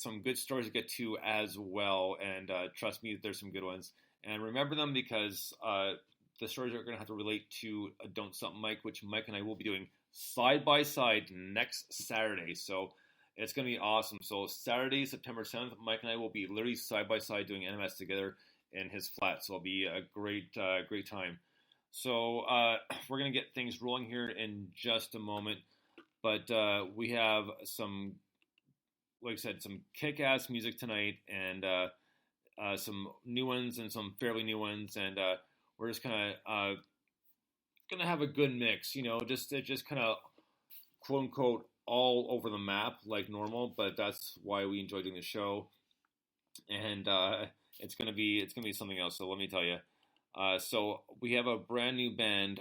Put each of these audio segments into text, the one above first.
some good stories to get to as well, and trust me, there's some good ones. And remember them because the stories are going to have to relate to Don't Stop Mike, which Mike and I will be doing side by side next Saturday. So it's going to be awesome. So Saturday, September 7th, Mike and I will be literally side by side doing NMS together in his flat. So it'll be a great time. So we're going to get things rolling here in just a moment. But we have some, like I said, some kick-ass music tonight, and some new ones and some fairly new ones, and we're just kind of gonna have a good mix, just kind of quote unquote all over the map like normal, but that's why we enjoy doing the show, and it's gonna be something else. So let me tell you, so we have a brand new band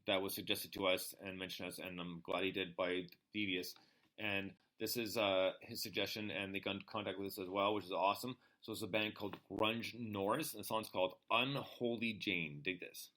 that was suggested to us and mentioned us, and I'm glad he did, by Devious, and this is his suggestion, and they got in contact with us as well, which is awesome. So it's a band called Grunge Norris, and the song's called Unholy Jane. Dig this.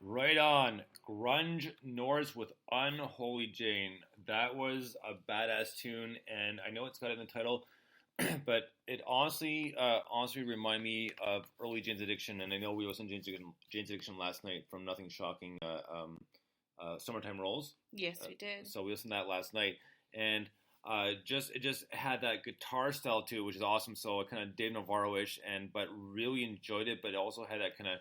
Right on. Grunge Norse with Unholy Jane. That was a badass tune, and I know it's got it in the title, but it honestly reminded me of early Jane's Addiction, and I know we listened to Jane's Addiction last night from Nothing Shocking, Summertime Rolls. Yes, we did. So we listened to that last night, and it just had that guitar style too, which is awesome. So it kind of Dave Navarro-ish, but really enjoyed it. But it also had that kind of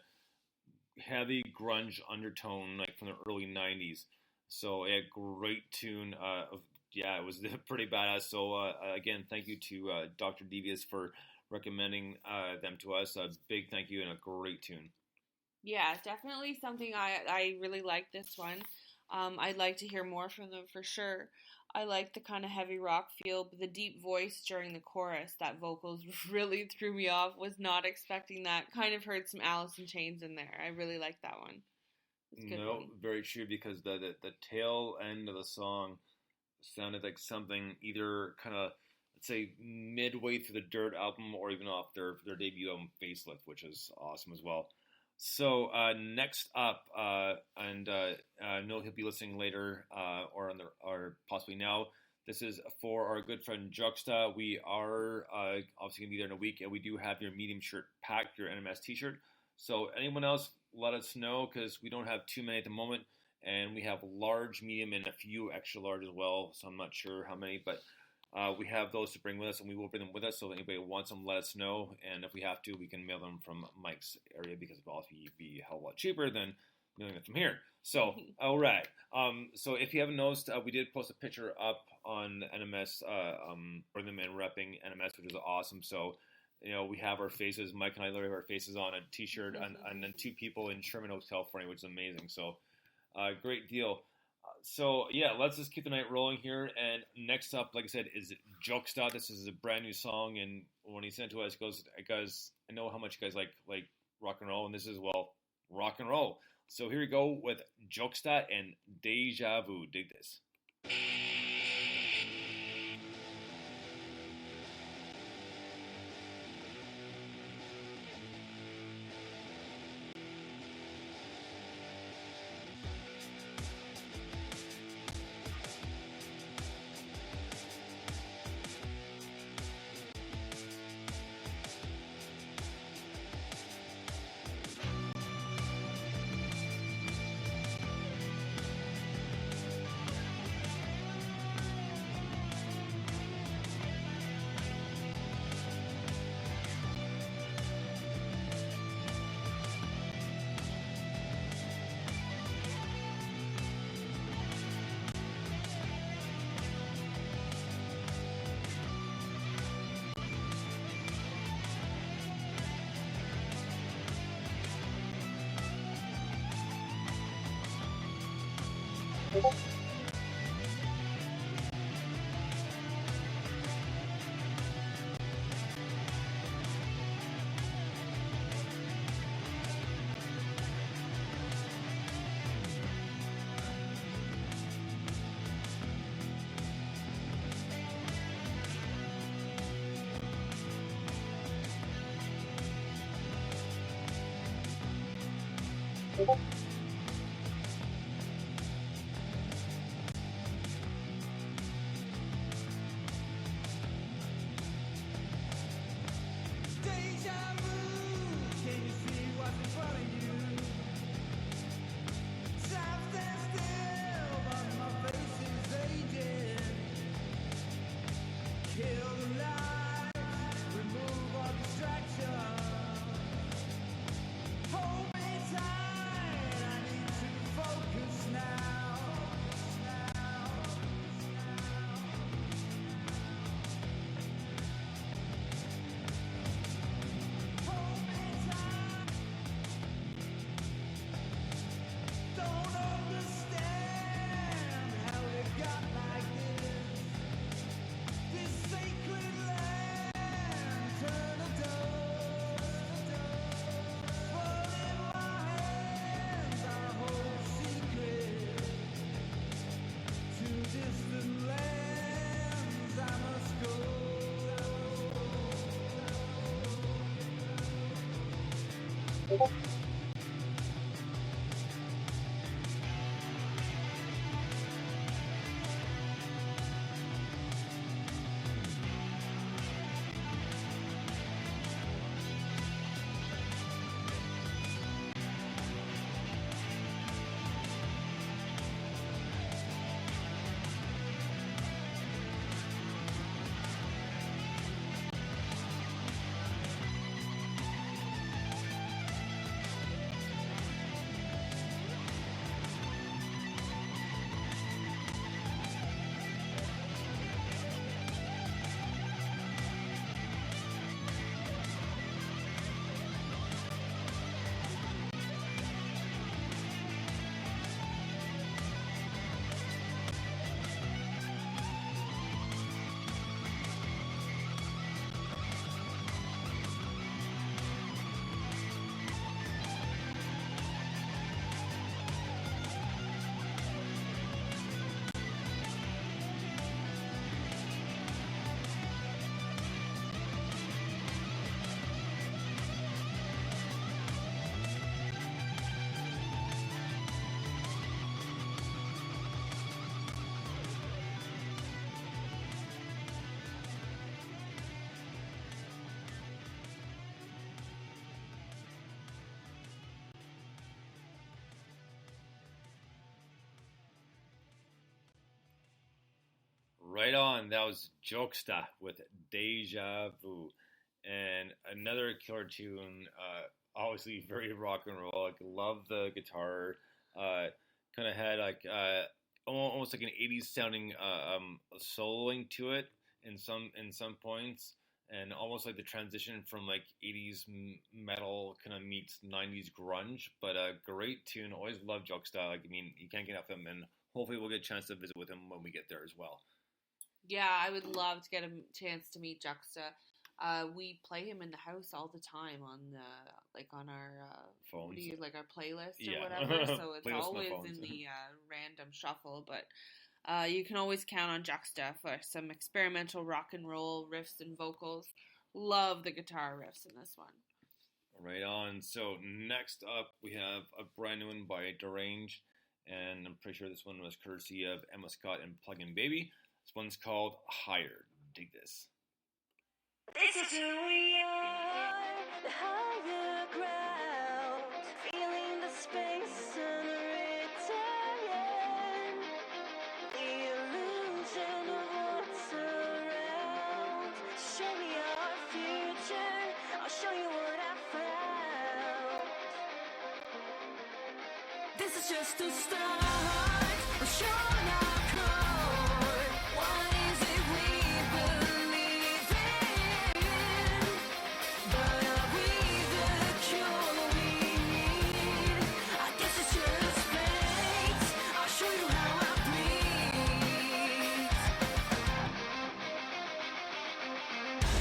heavy grunge undertone, like from the early '90s. So a great tune. It was pretty badass. So again, thank you to Dr. Devious for recommending them to us. A big thank you and a great tune. Yeah, definitely something I really like this one. I'd like to hear more from them for sure. I like the kind of heavy rock feel, but the deep voice during the chorus, that vocals really threw me off. Was not expecting that. Kind of heard some Alice in Chains in there. I really like that one. No, very true, because the tail end of the song sounded like something either kind of, let's say, midway through the Dirt album or even off their debut album Facelift, which is awesome as well. So next up, and I know he'll be listening later or possibly now. This is for our good friend Juxta. We are obviously going to be there in a week, and we do have your medium shirt packed, your NMS t-shirt. So anyone else, let us know, because we don't have too many at the moment, and we have large, medium, and a few extra large as well. So I'm not sure how many, but we have those to bring with us, and we will bring them with us. So if anybody wants them, let us know. And if we have to, we can mail them from Mike's area, because it'll also be a hell of a lot cheaper than mailing them from here. So, all right. So if you haven't noticed, we did post a picture up on NMS, bring them in repping NMS, which is awesome. So, we have our faces. Mike and I literally have our faces on a t-shirt, and then two people in Sherman Oaks, California, which is amazing. So, great deal. So, yeah, let's just keep the night rolling here. And next up, like I said, is Juxta. This is a brand new song. And when he sent it to us, he goes, guys, I know how much you guys like rock and roll. And this is, well, rock and roll. So here we go with Juxta and Deja Vu. Dig this. Hold me tight. Right on. That was Jokesta with Deja Vu. And another killer tune, obviously very rock and roll. Like, love the guitar. Kind of had like almost like an 80s sounding soloing to it in some points, and almost like the transition from like 80s metal kind of meets 90s grunge. But a great tune. Always love Jokesta. Like, I mean, you can't get off him, and hopefully we'll get a chance to visit with him when we get there as well. Yeah, I would love to get a chance to meet Jokesta. We play him in the house all the time on on our phones, like our playlist or whatever. So it's always phones. in the random shuffle. But you can always count on Jokesta for some experimental rock and roll riffs and vocals. Love the guitar riffs in this one. Right on. So next up, we have a brand new one by Deranged, and I'm pretty sure this one was courtesy of Emma Scott and Plug-in Baby. This one's called Higher. Dig this. This is who we are, the higher ground, feeling the space and the return, the illusion of what's around. Show me our future, I'll show you what I found. This is just a start, we're showing our core. What is it we believe in? But are we the cure we need? I guess it's just fate, I'll show you how I breathe.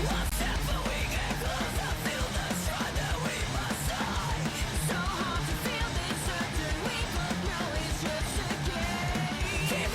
One step but we get closer, feel the stride that we must hide. So hard to feel this certain, we both know it's just a game. Keep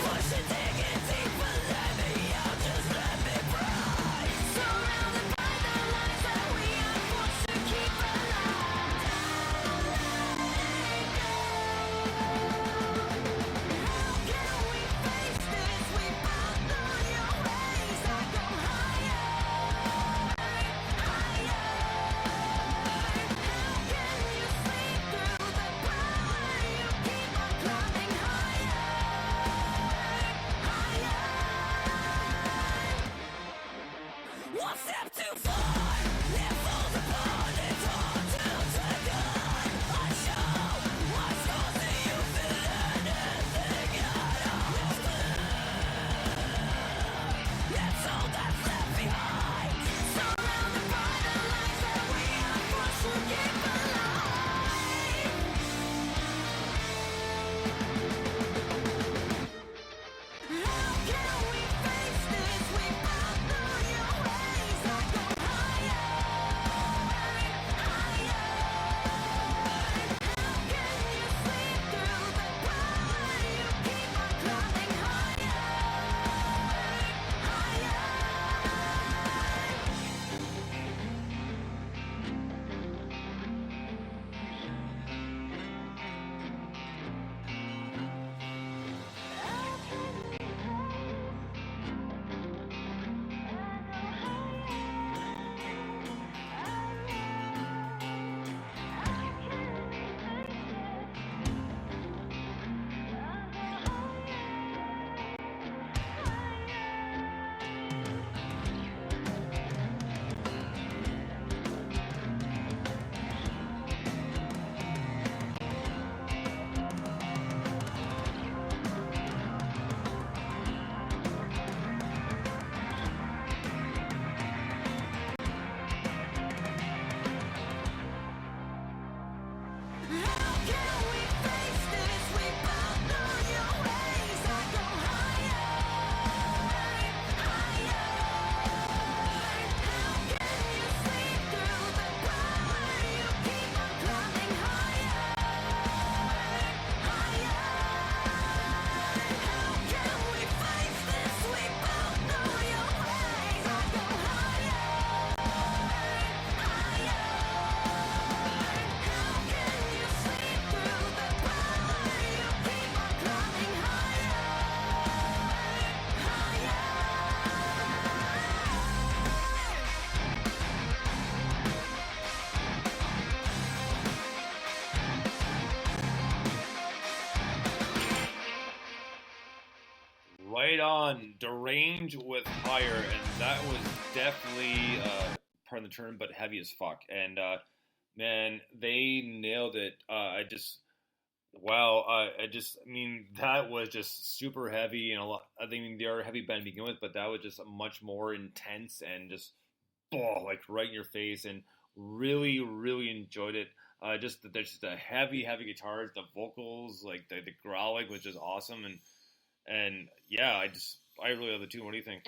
right on. Deranged with Fire, and that was definitely, pardon the term, but heavy as fuck. And man, they nailed it. Wow, I mean, that was just super heavy and a lot. I mean, they are a heavy band to begin with, but that was just much more intense and just, like right in your face, and really, really enjoyed it. There's just the heavy, heavy guitars, the vocals, like the growling was just awesome, and yeah, I really love the tune. What do you think?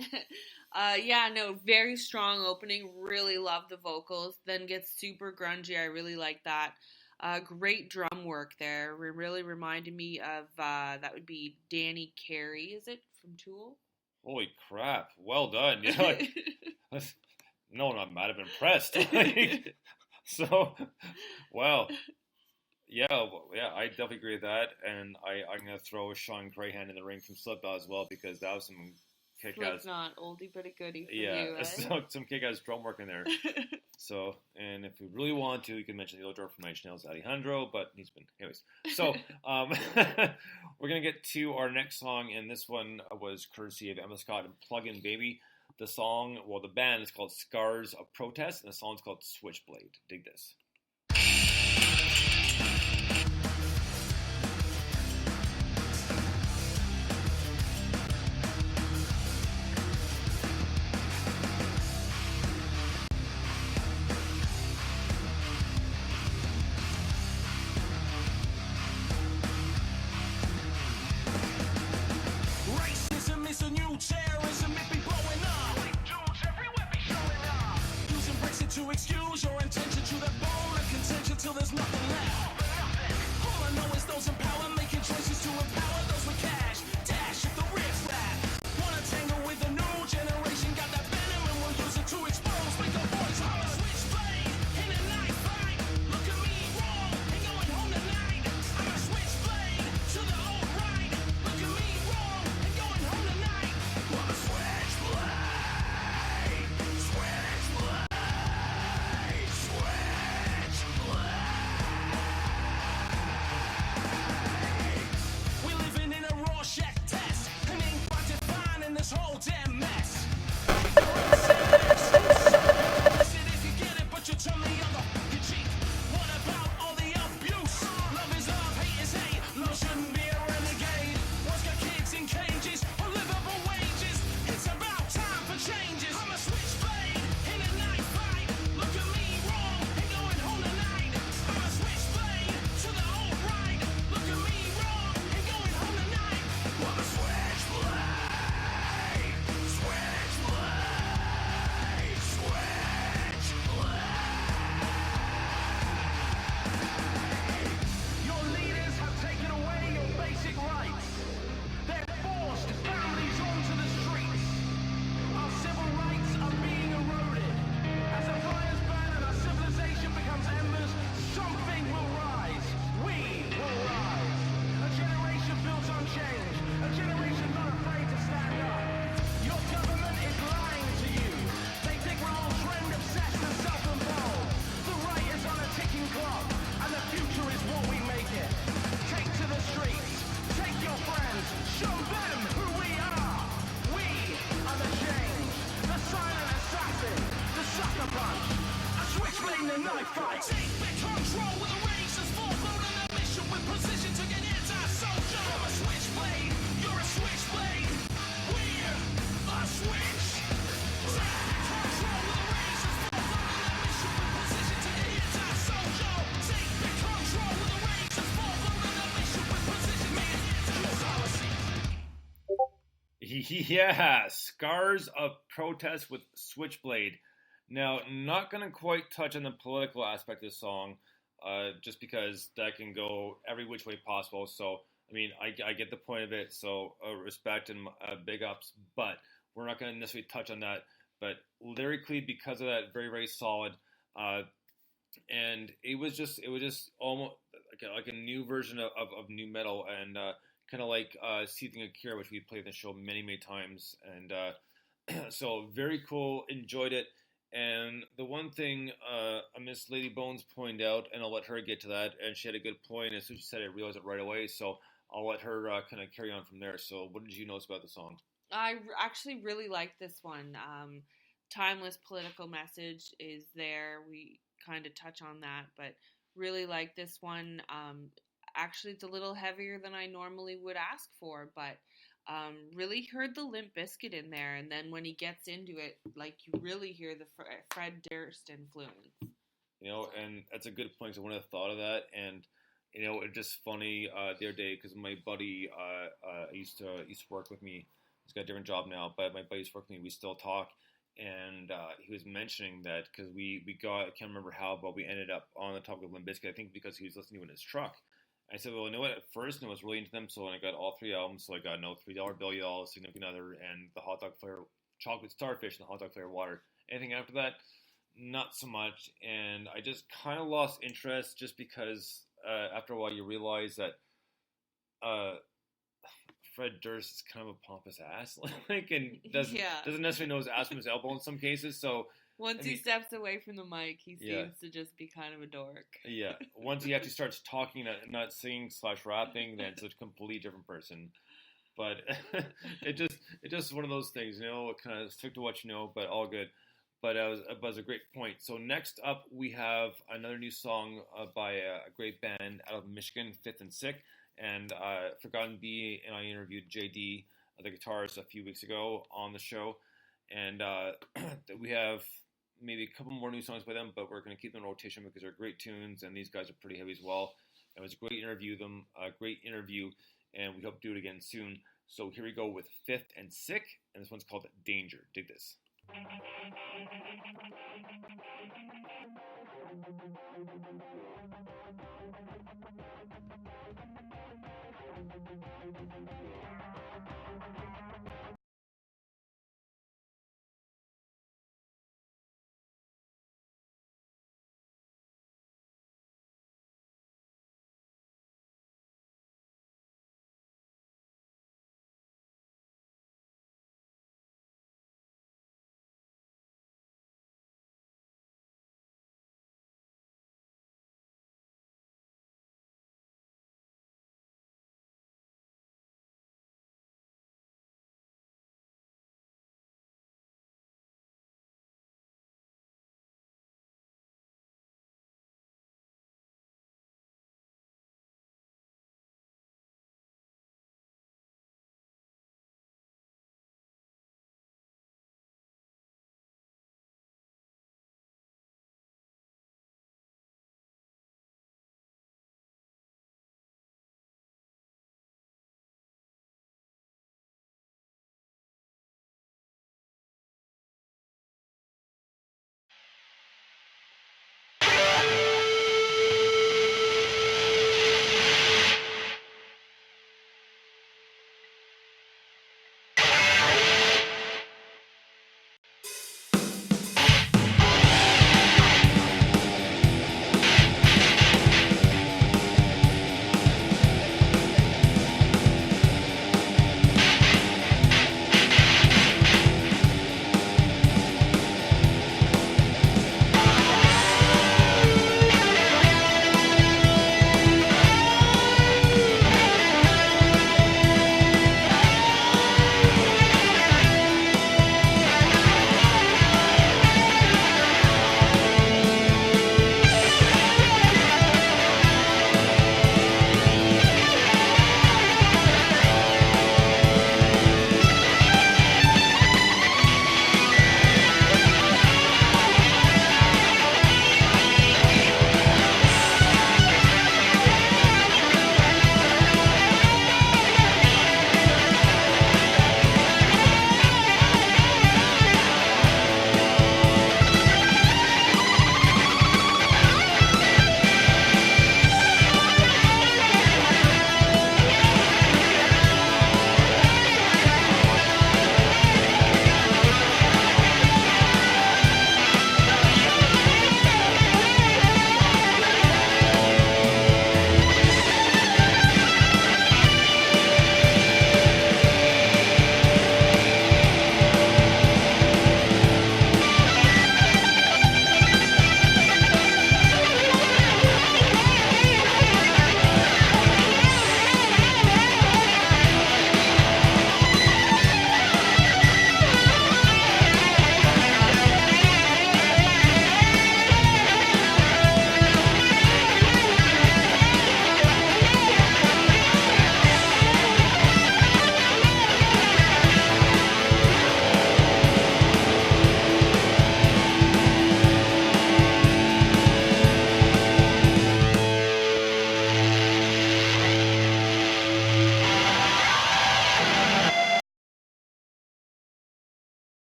Yeah, no, very strong opening. Really love the vocals. Then gets super grungy. I really like that. Great drum work there. Really reminded me of that would be Danny Carey. Is it from Tool? Holy crap! Well done. Yeah, like, no, I'm not. I'm impressed. Like, so, wow. Yeah, I definitely agree with that, and I'm gonna throw Sean Crahan in the ring from Slipknot as well because that was some kick-ass. Slipknot, oldie but a goodie for Yeah, you, some kick-ass drum work in there. So, and if we really want to, you can mention the old drummer from Nine Inch Nails, Alejandro, but he's been anyways. So, we're gonna get to our next song, and this one was courtesy of Emma Scott and Plug In Baby. The song, the band is called Scars of Protest, and the song's called Switchblade. Dig this. Racism is a new terrorism, it be blowing up. Dudes everywhere be showing up. Using Brexit to excuse your intention to the bone of contention till there's nothing left. All I know is those in power making choices to empower those with cash. Dash if the riffs rap. Wanna tangle with the new generation, got that venom and we'll use it to expose. Make a voice, I'm a switchblade in a knife fight. Look at me wrong, ain't going home tonight. I'm a switchblade to the old right. Look at me wrong, ain't going home tonight. I'm a switchblade, switchblade, switchblade. We living in a Rorschach test, and ain't quite defining this whole damn mess. Said if you get it, but you turn the other your cheek. What about all the abuse? Love is love, hate is hate. Love shouldn't be a renegade. What's got kids in cages or livable wages? It's about time for changes. I'm a switchblade in a knife fight. Look at me wrong, ain't going home tonight. I'm a switchblade to the old right. Look at me wrong, ain't going home tonight. I'm a switchblade, switchblade, switchblade. Your leaders have taken away your basic rights. They've forced families onto the streets. Our civil rights are being eroded. As the fires burn and our civilization becomes embers, something will rise. We will rise. A generation built on change. A generation not afraid to stand up. Your government is lying to you. They think we're all trend obsessed and self-involved. The right is on a ticking clock, and the future is what we make it. Take to the streets. Take your friends. Show them who we are. We are the change. The silent assassin. The sucker punch. A switchblade in a knife fight. Take back control with a razor's full-blown on a mission with precision to get anti-soldier. I'm a switchblade. You're a switchblade. We're a switch. Take back control with a razor's full-blown on a mission with precision to get anti-soldier. Take back control with a razor's full-blown on a mission with precision to get anti-soldier. Yeah, Scars of Protest with Switchblade. Now, not going to quite touch on the political aspect of the song, just because that can go every which way possible. So, I mean, I get the point of it, so respect and big ups, but we're not going to necessarily touch on that. But lyrically, because of that, very, very solid. And it was just almost like a new version of new metal, and kind of like Seething Akira, which we played in the show many, many times. And so very cool, enjoyed it. And the one thing Miss Lady Bones pointed out, and I'll let her get to that, and she had a good point. As soon as she said it, I realized it right away. So I'll let her kind of carry on from there. So what did you notice about the song? Actually really like this one. Timeless political message is there. We kind of touch on that, but really like this one. Actually, it's a little heavier than I normally would ask for, but really heard the Limp Bizkit in there. And then when he gets into it, like you really hear the Fred Durst influence. And that's a good point. 'Cause I wouldn't have thought of that, and it's just funny the other day because my buddy used to work with me. He's got a different job now, but my buddy used to work with me. We still talk, and he was mentioning that because we got, I can't remember how, but we ended up on the topic of Limp Bizkit. I think because he was listening to it in his truck. I said, well, you know what? At first, I was really into them, so when I got all 3 albums, so I got $3 Bill, Y'all, Significant Other, and the Hot Dog Flavor Chocolate Starfish and the Hot Dog Flavor Water. Anything after that, not so much, and I just kind of lost interest just because after a while you realize that Fred Durst is kind of a pompous ass, and doesn't necessarily know his ass from his elbow in some cases. So once he steps away from the mic, he seems to just be kind of a dork. Yeah, once he actually starts talking, not singing / rapping, then it's a completely different person. But it just one of those things, kind of stick to what you know, but all good. But it was a great point. So next up, we have another new song by a great band out of Michigan, Fifth and Sick. And Forgotten Bee and I interviewed JD, the guitarist, a few weeks ago on the show. And we have maybe a couple more new songs by them, but we're going to keep them in rotation because they're great tunes, and these guys are pretty heavy as well. It was a great interview, and we hope to do it again soon. So here we go with Fifth and Sick, and this one's called Danger. Dig this.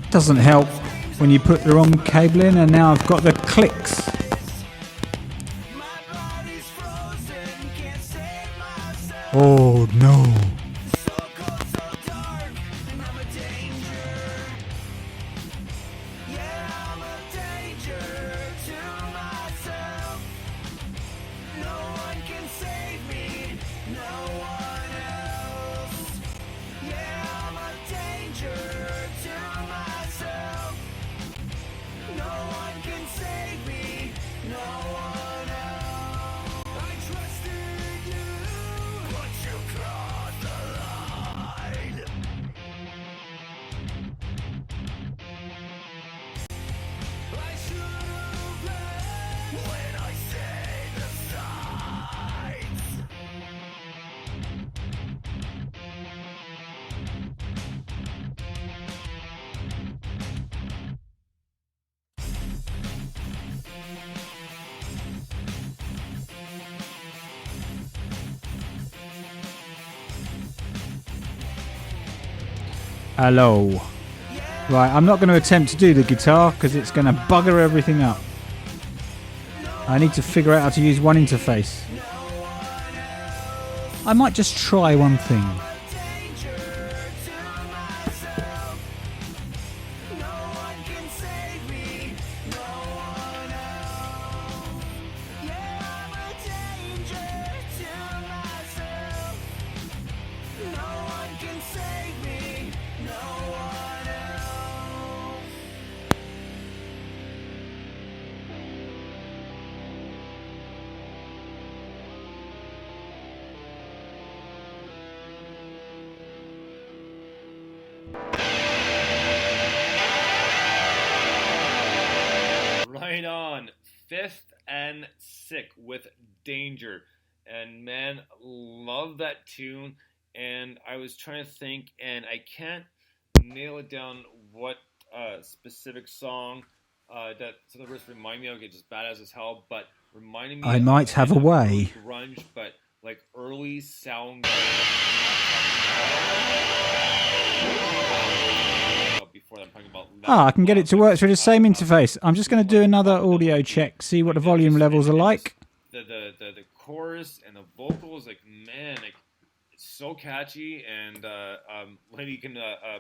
Doesn't help when you put the wrong cable in, and now I've got the clicks. Oh no. Hello. Right, I'm not going to attempt to do the guitar because it's going to bugger everything up. I need to figure out how to use one interface. I might just try one thing. Right on. Fifth and Sick with Danger. And man, love that tune. And I was trying to think, and I can't nail it down what specific song that some of the words remind me of. It's just badass as hell, but reminding me I might have a way. grunge, but like early sound. Before I'm talking about I can get it to work through the same interface. I'm just going to do another audio check, see what the volume levels are like. The chorus and the vocals, like man, like it's so catchy. And Lady can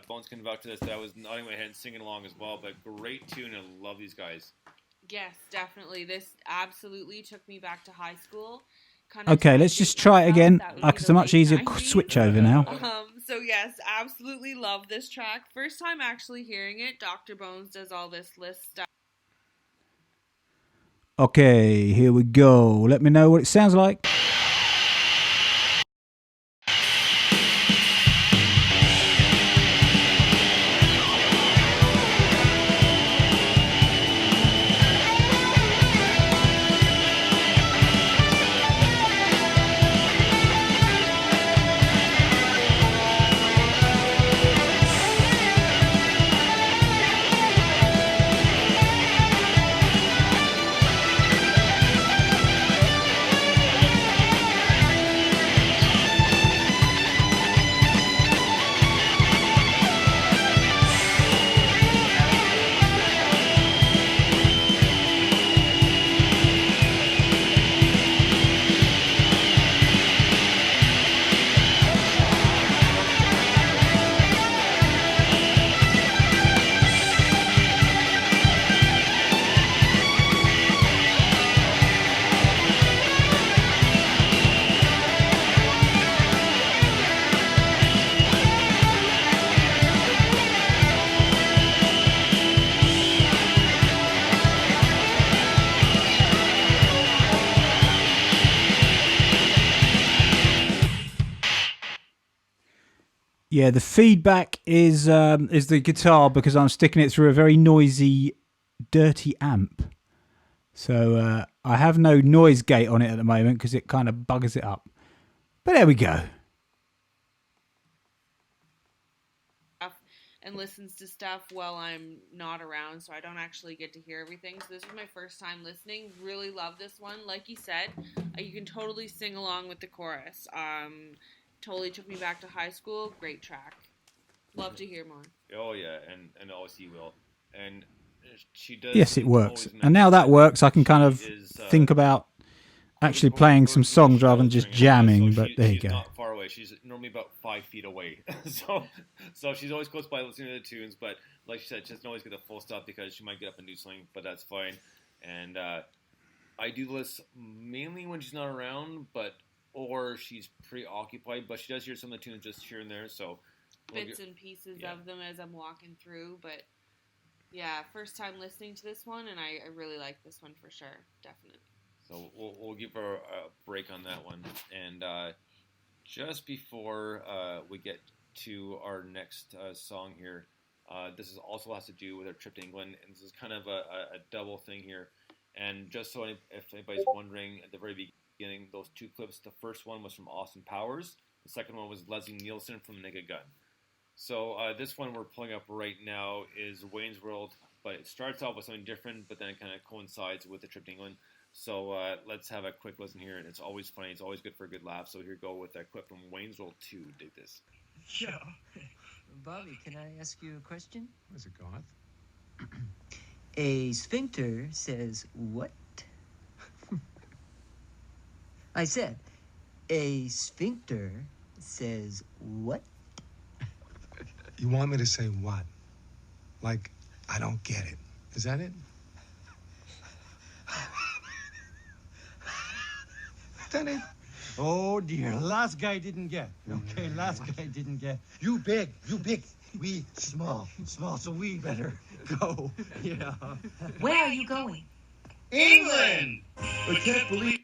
Bones can vouch to this. That I was nodding my head and singing along as well. But great tune, and I love these guys. Yes, definitely. This absolutely took me back to high school. Okay, let's just try it again, because it's a much easier switch over now. So yes, absolutely love this track. First time actually hearing it. Dr. Bones does all this list stuff. Okay, here we go. Let me know what it sounds like. Yeah, the feedback is the guitar because I'm sticking it through a very noisy, dirty amp. So I have no noise gate on it at the moment because it kind of buggers it up. But there we go. And listens to stuff while I'm not around, so I don't actually get to hear everything. So this was my first time listening. Really love this one. Like you said, you can totally sing along with the chorus. Totally took me back to high school. Great track. Love to hear more. Oh yeah, and always he will. And she does. Yes, it works. always And now that mention works, I can kind she of is, think about actually playing some songs rather than just jamming. But there you she's go. not far away. She's normally about 5 feet away. so she's always close by listening to the tunes. But like she said, she doesn't always get the full stop because she might get up and do something. But that's fine. And I do listen mainly when she's not around, or she's preoccupied. But she does hear some of the tunes just here and there. So Bits and pieces of them as I'm walking through. But yeah, first time listening to this one, and I really like this one for sure. Definitely. So we'll give her a break on that one. And just before we get to our next song here, this is also has to do with our trip to England, and this is kind of a double thing here. And just so if anybody's wondering, at the very beginning, those 2 clips, the first one was from Austin Powers, the second one was Leslie Nielsen from Naked Gun. So this one we're pulling up right now is Wayne's World, but it starts off with something different, but then it kind of coincides with the trip to England. So let's have a quick listen here, and it's always funny. It's always good for a good laugh. So here we go with that clip from Wayne's World 2. Dig this. Yeah. Bobby, can I ask you a question? What is it, Garth? A sphincter says what? I said, a sphincter says what? You want me to say what? Like, I don't get it. Is that it? Is that it? Oh dear, last guy didn't get. Okay, last guy didn't get. You big, we small, so we better go. Yeah. Where are you going? England! I can't believe.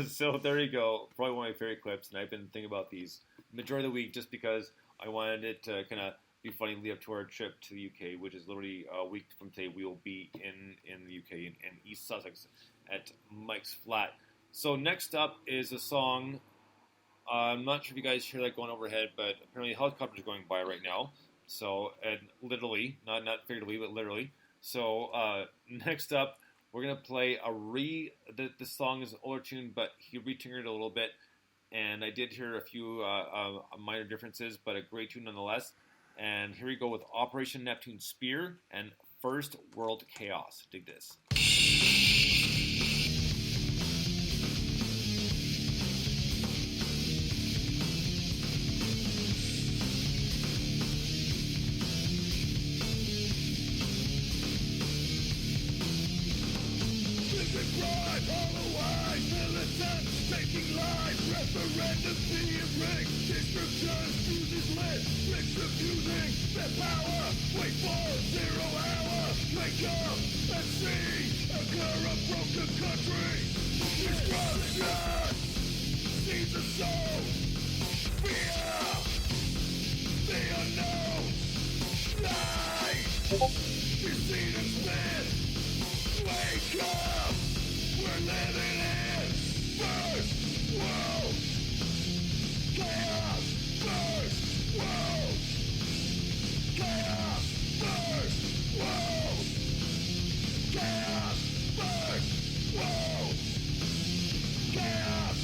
So there you go. Probably one of my favorite clips, and I've been thinking about these majority of the week just because I wanted it to kind of be funny lead up to our trip to the UK, which is literally a week from today. We will be in the UK in East Sussex at Mike's flat. So next up is a song. I'm not sure if you guys hear that going overhead, but apparently helicopters are going by right now. So, and literally, not figuratively, but literally. So next up, we're gonna play the song is an older tune, but he retuned it a little bit, and I did hear a few minor differences, but a great tune nonetheless. And here we go with Operation Neptune Spear and First World Chaos. Dig this. Taking lives, referendums being rigged, descriptions, fuses lit, rich refusing their power, wait for 0 hour, wake up and see a current broken country, destruction, seeds of soul, fear, the unknown, light, deceit and spin, wake up, we're living in First World Chaos. First World Chaos. First World Chaos. First World Chaos.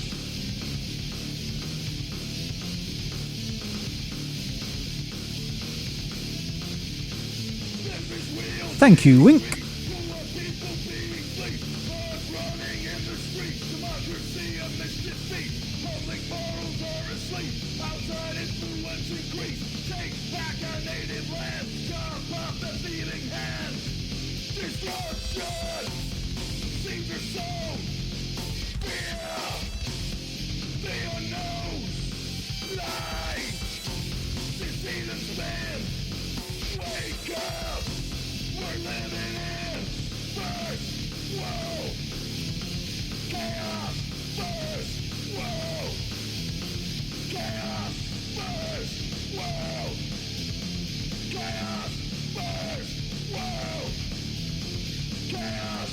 Thank you, Wink. Outside influence increase. Take back our native land. Chop off the feeling hand. Destruction. Seeds are sown. Fear. The unknown. Light. Deceit and spin. Wake up. We're living in First World Chaos. First World Chaos. First World Chaos. First World Chaos.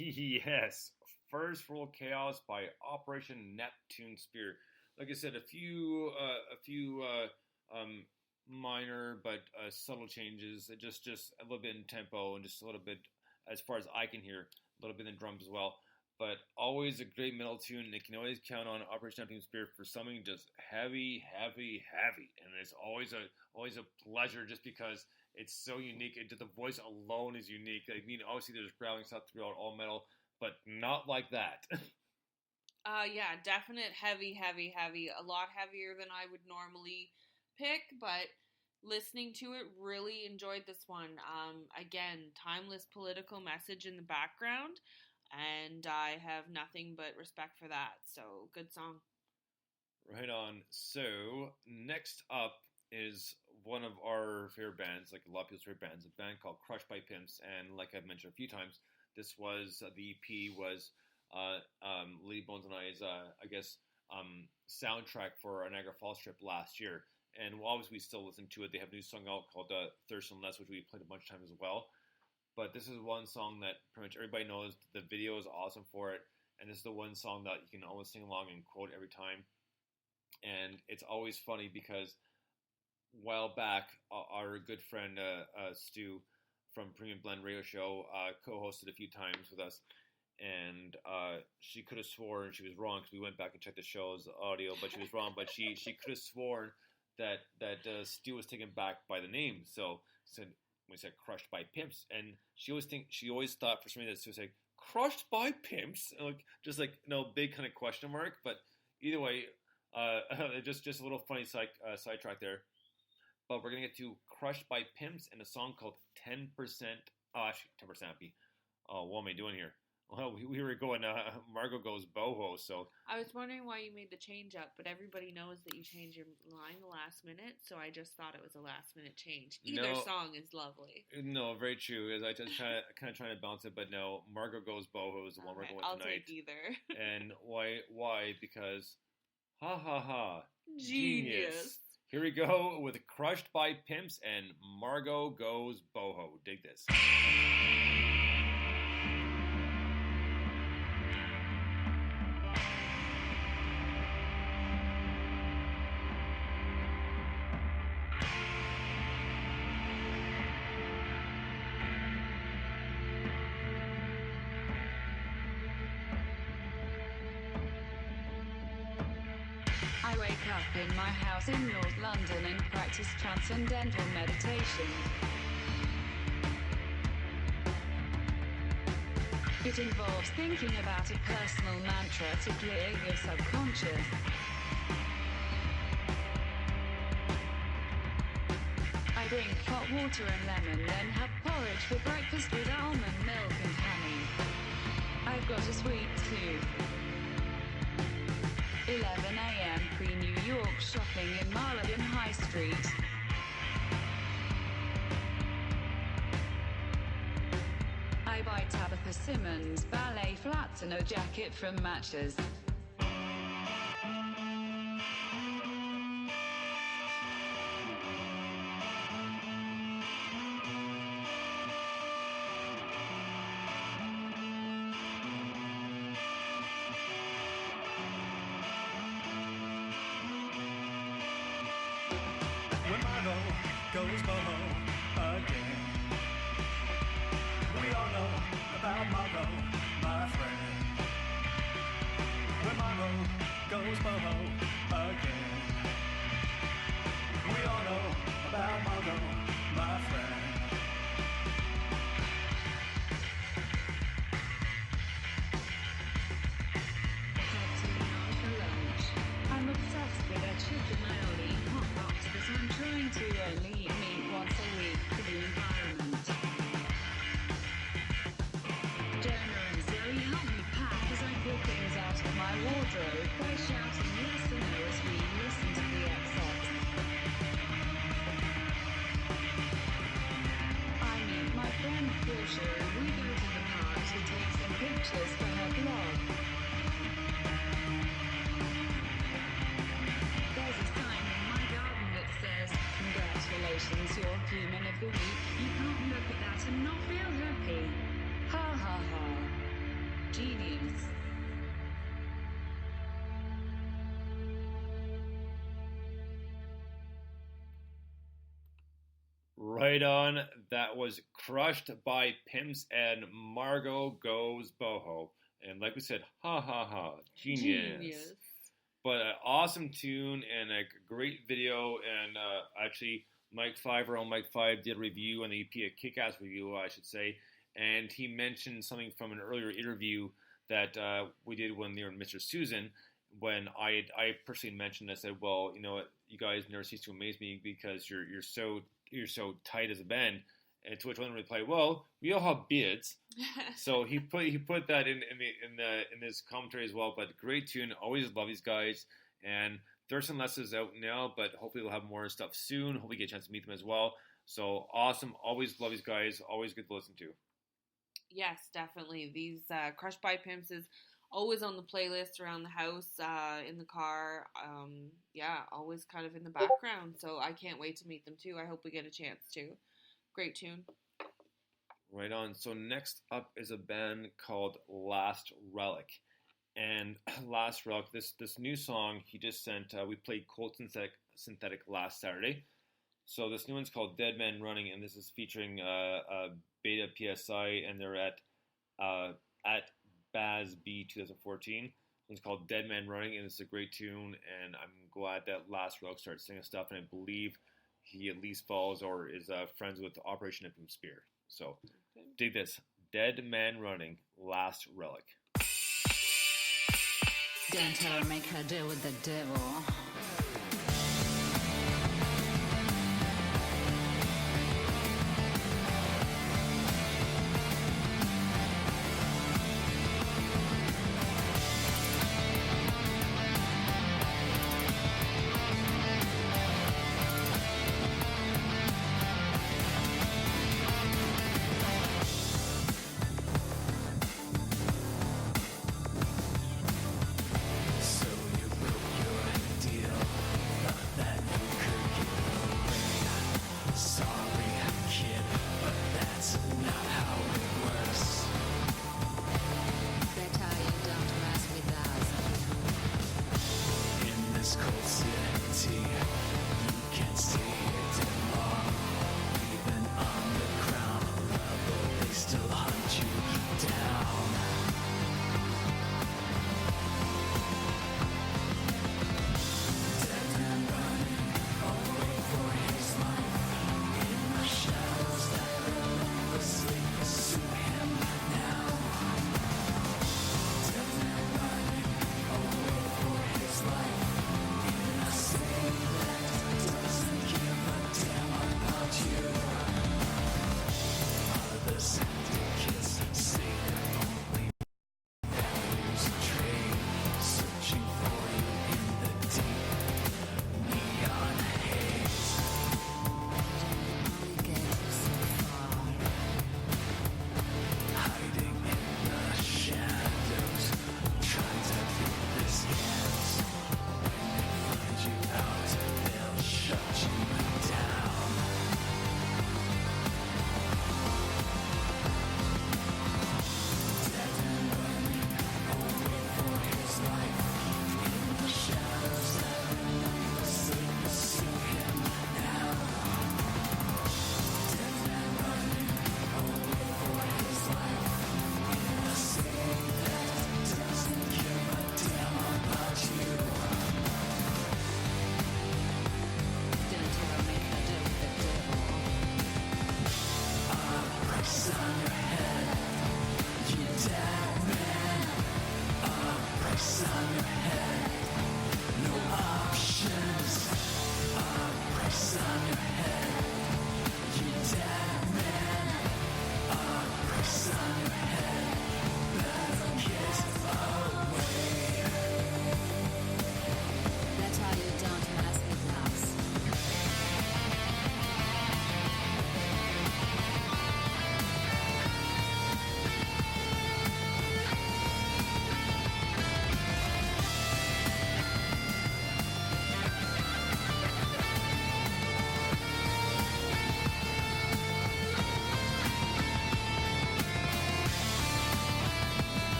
Yes, First World Chaos by Operation Neptune Spear. Like I said, a few minor but subtle changes. Just a little bit in tempo and just a little bit, as far as I can hear, a little bit in drums as well. But always a great metal tune. And they can always count on Operation Neptune Spear for something just heavy, heavy, heavy. And it's always a pleasure just because it's so unique. The voice alone is unique. I mean, obviously there's growling stuff throughout all metal, but not like that. Yeah, definite heavy, heavy, heavy. A lot heavier than I would normally pick, but listening to it, really enjoyed this one. Again, timeless political message in the background, and I have nothing but respect for that. So, good song. Right on. So, next up is one of our favorite bands, like a lot of people's favorite bands, a band called Crushed by Pimps, and like I've mentioned a few times, this was, the EP was Lee Bones and I's, soundtrack for our Niagara Falls trip last year. And obviously we still listen to it. They have a new song out called Thirst and Less, which we played a bunch of times as well. But this is one song that pretty much everybody knows. The video is awesome for it. And this is the one song that you can always sing along and quote every time. And it's always funny because a while back, our good friend Stu from Premium Blend Radio Show co-hosted a few times with us. And she could have sworn she was wrong because we went back and checked the show's audio, but she was wrong. But she could have sworn that Stu was taken back by the name. So we said Crushed by Pimps, and she always thought for some reason that Stu was like Crushed by Pimps, and big kind of question mark. But either way, just a little funny sidetrack there. But we're gonna get to Crushed by Pimps and a song called 10%. Oh, actually, 10% happy. Oh, what am I doing here? Well, we were going, Margot goes boho, so... I was wondering why you made the change up, but everybody knows that you change your line the last minute, so I just thought it was a last minute change. Either song is lovely. No, very true. I just kind of trying to bounce it, but no, Margot goes boho is the one we're going with tonight. I'll take either. And why? Because, ha ha ha, Genius. Here we go with Crushed by Pimps and Margot Goes Boho. Dig this. I wake up in my house in North London and practice transcendental meditation. It involves thinking about a personal mantra to clear your subconscious. I drink hot water and lemon, then have porridge for breakfast with almond milk and honey. I've got a sweet tooth. 11 a.m. pre-New York shopping in Marylebone High Street. I buy Tabitha Simmons ballet flats and a jacket from Matches. Goes boho again. We all know about Margot, my friend. When Margot goes boho again. We all know about Margot, my friend. Had tonight for lunch. I'm obsessed with a chicken aioli hot box because I'm trying to only eat meat once a week for the environment. Jonah and Zoe help me pack as I pull things out of my wardrobe by shouting yes or no as we listen to the excerpt. I meet my friend Portia and we go to the park to take some pictures for her blog. There's a sign in my garden that says, "Congratulations, you're human of the week. You can't look at that and not feel happy." Ha ha ha. Genius. Right on. That was Crushed by Pimps and Margot Goes Boho. And like we said, ha ha ha, genius. But an awesome tune and a great video. And actually, Mike 5, our own Mike 5, did a review on the EP, a kick-ass review, I should say. And he mentioned something from an earlier interview that we did when they were in Mr. Susan, when I personally mentioned, I said, well, you know what, you guys never cease to amaze me because you're so tight as a band. And to which one replied, well, we all have beards. So he put that in his commentary as well. But great tune, always love these guys. And Thirst and Less is out now, but hopefully we'll have more stuff soon. Hopefully get a chance to meet them as well. So awesome, always love these guys, always good to listen to. Yes, definitely. These Crushed by Pimps is always on the playlist around the house, in the car. Yeah, always kind of in the background. So I can't wait to meet them too. I hope we get a chance to. Great tune. Right on. So next up is a band called Last Relic. And Last Relic, this new song he just sent, we played Cold Synthetic last Saturday. So this new one's called Dead Man Running, and this is featuring Beta PSI, and they're at BazB 2014. It's called Dead Man Running, and it's a great tune, and I'm glad that Last Relic started singing stuff, and I believe he at least follows or is friends with Operation Imperium Spear. So, dig this. Dead Man Running, Last Relic. Don't tell her make her deal with the devil. So you broke your deal.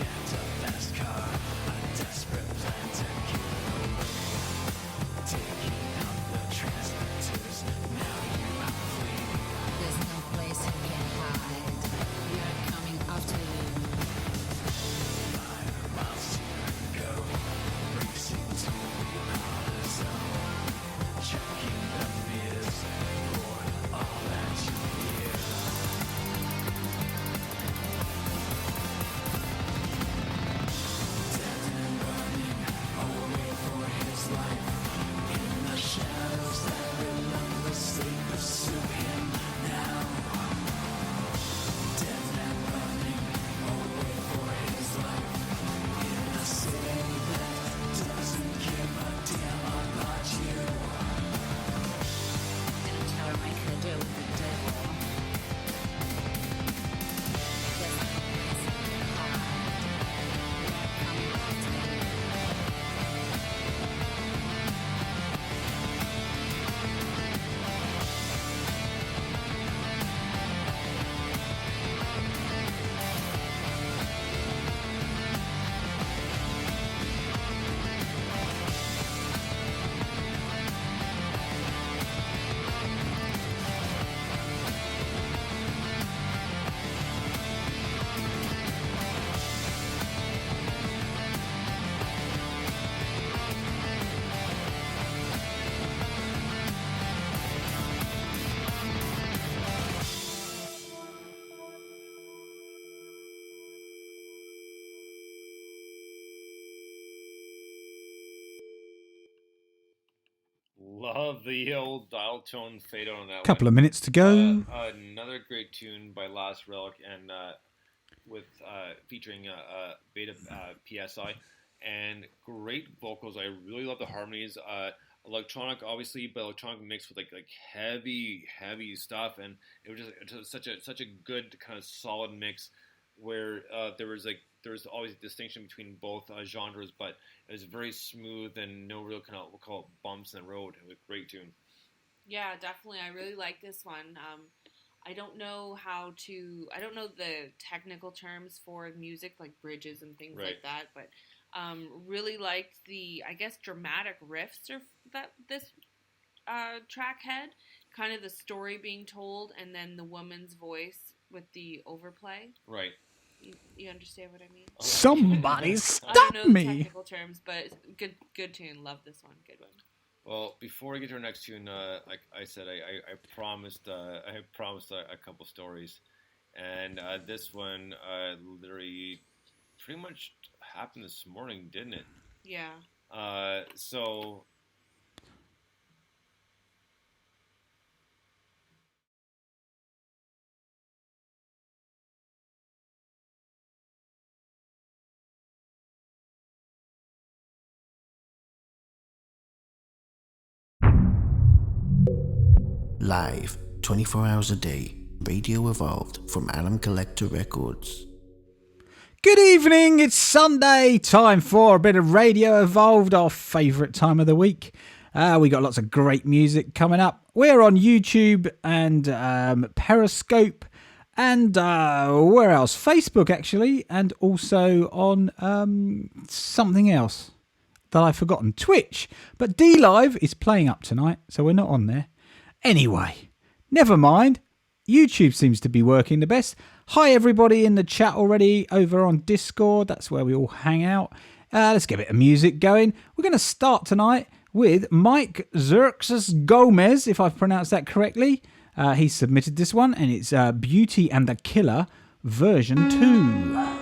There's no place you can hide. You're coming after you. Gonna try to make her deal with the devil. There's no place you can hide. You're coming after you. Love the old dial tone fade out on that Couple one. of minutes to go. Another great tune by Last Relic and with featuring Beta PSI and great vocals. I really love the harmonies. Electronic, obviously, but electronic mixed with like heavy stuff, and it was such a good kind of solid mix where there was always a distinction between both genres, but it was very smooth and no real kind of, we'll call it bumps in the road. It was a great tune. Yeah, definitely. I really like this one. I don't know the technical terms for music, like bridges and things Right. like that, but really liked the, I guess, dramatic riffs that this track had. Kind of the story being told, and then the woman's voice with the overplay. Right. You understand what I mean? Somebody I stop don't know the me. technical terms, but good tune. Love this one. Good one. Well, before we get to our next tune, like I said, I promised a couple stories, and this one literally pretty much happened this morning, didn't it? Yeah. So. Live, 24 hours a day, Radio Evolved from Atom Collector Records. Good evening, it's Sunday, time for a bit of Radio Evolved, our favourite time of the week. We got lots of great music coming up. We're on YouTube and Periscope and where else? Facebook actually, and also on something else that I've forgotten, Twitch. But D-Live is playing up tonight, so we're not on there. Anyway, never mind. YouTube seems to be working the best. Hi everybody in the chat already over on Discord. That's where we all hang out. Let's get a bit of music going. We're going to start tonight with Mike Xerxes Gomez, if I've pronounced that correctly. He submitted this one, and it's Beauty and the Killer version 2.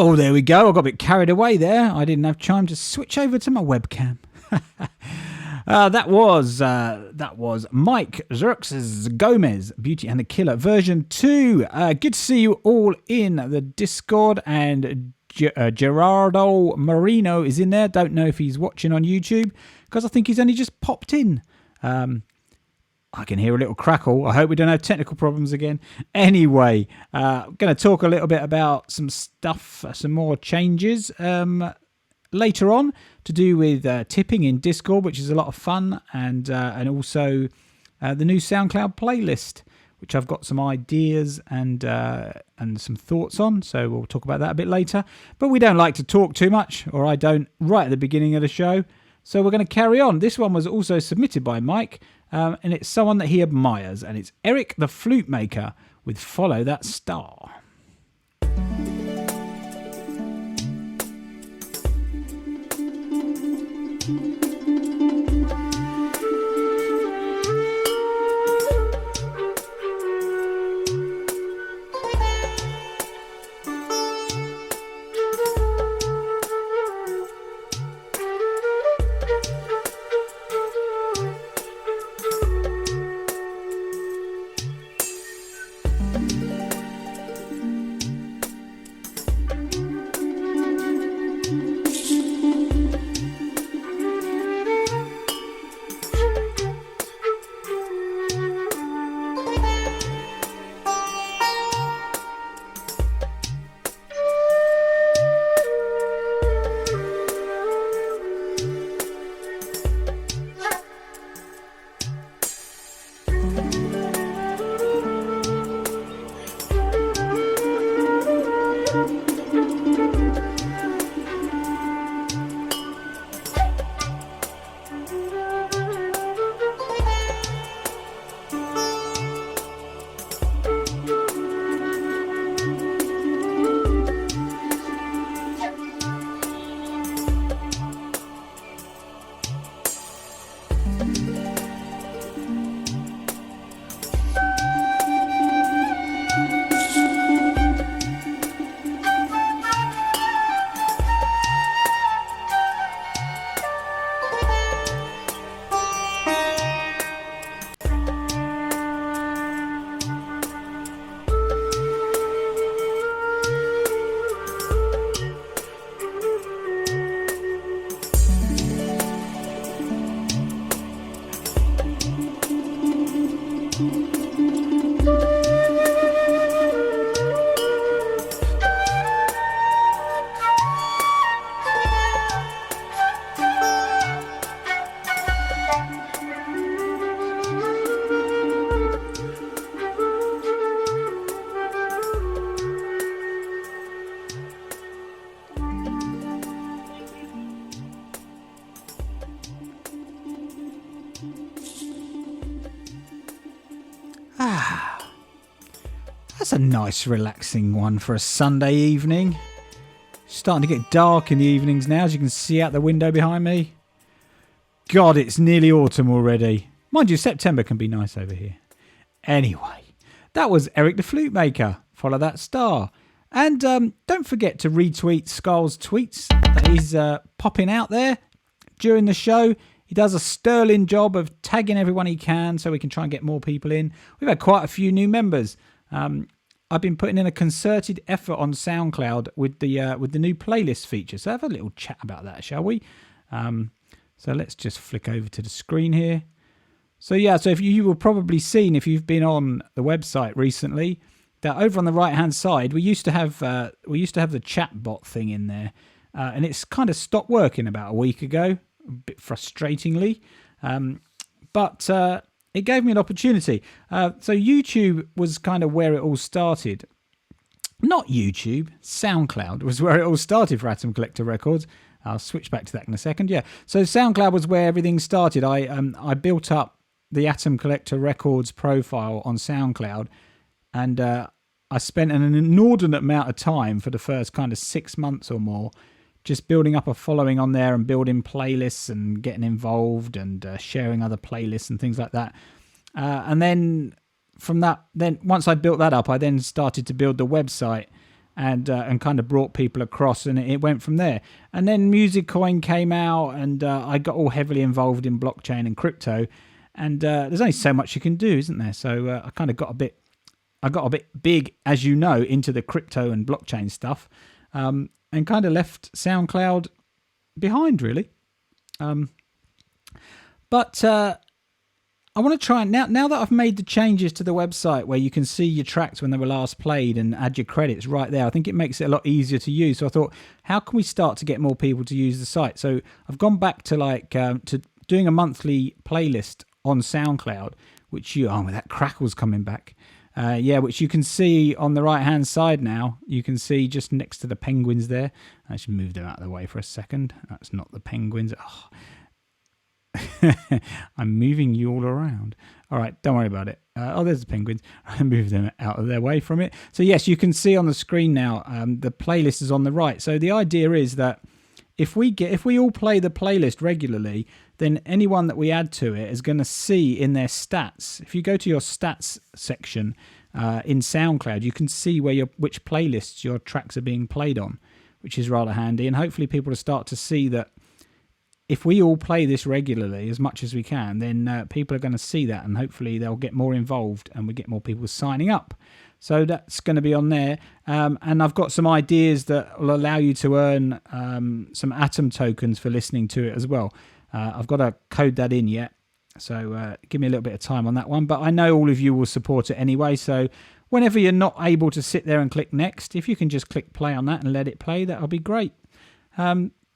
Oh, there we go. I got a bit carried away there. I didn't have time to switch over to my webcam. That was Mike Xerxes Gomez, Beauty and the Killer version 2. Good to see you all in the Discord, and Gerardo Marino is in there. Don't know if he's watching on YouTube because I think he's only just popped in. I can hear a little crackle. I hope we don't have technical problems again. Anyway, I'm going to talk a little bit about some stuff, some more changes later on to do with tipping in Discord, which is a lot of fun, and also the new SoundCloud playlist, which I've got some ideas and some thoughts on. So we'll talk about that a bit later. But we don't like to talk too much, or I don't, right at the beginning of the show. So we're going to carry on. This one was also submitted by Mike, and it's someone that he admires, and it's Eric the Flute Maker with Follow That Star. That's a nice relaxing one for a Sunday evening. Starting to get dark in the evenings now, as you can see out the window behind me. God, it's nearly autumn already. Mind you, September can be nice over here. Anyway, that was Eric the Flute Maker. Follow That Star. And don't forget to retweet Skull's tweets that he's popping out there during the show. He does a sterling job of tagging everyone he can so we can try and get more people in. We've had quite a few new members. I've been putting in a concerted effort on SoundCloud with the new playlist feature. So have a little chat about that, shall we? So let's just flick over to the screen here. So yeah, so if you will probably seen if you've been on the website recently that over on the right hand side we used to have the chat bot thing in there, and it's kind of stopped working about a week ago, a bit frustratingly, but it gave me an opportunity. So YouTube was kind of where it all started. Not YouTube, SoundCloud was where it all started for Atom Collector Records. I'll switch back to that in a second. Yeah, so SoundCloud was where everything started. I built up the Atom Collector Records profile on SoundCloud, and I spent an inordinate amount of time for the first kind of 6 months or more just building up a following on there and building playlists and getting involved and sharing other playlists and things like that. And then from that, then once I built that up, I then started to build the website. and kind of brought people across, and it went from there. And then Musicoin came out, and I got all heavily involved in blockchain and crypto. And there's only so much you can do, isn't there? So I kind of got a bit big, as you know, into the crypto and blockchain stuff, and kind of left SoundCloud behind, really. But I want to try, now that I've made the changes to the website where you can see your tracks when they were last played and add your credits right there, I think it makes it a lot easier to use. So I thought, how can we start to get more people to use the site? So I've gone back to to doing a monthly playlist on SoundCloud, which that crackle's coming back. Which you can see on the right hand side now. You can see just next to the penguins there. I should move them out of the way for a second. That's not the penguins. Oh. I'm moving you all around. All right, don't worry about it. There's the penguins. I moved them out of their way from it. So yes, you can see on the screen now. The playlist is on the right. So the idea is that if we all play the playlist regularly, then anyone that we add to it is going to see in their stats. If you go to your stats section in SoundCloud, you can see which playlists your tracks are being played on, which is rather handy. And hopefully people will start to see that if we all play this regularly as much as we can, then people are going to see that, and hopefully they'll get more involved and we get more people signing up. So that's going to be on there. And I've got some ideas that will allow you to earn some Atom tokens for listening to it as well. I've got to code that in yet. So give me a little bit of time on that one. But I know all of you will support it anyway. So whenever you're not able to sit there and click next, if you can just click play on that and let it play, that'll be great.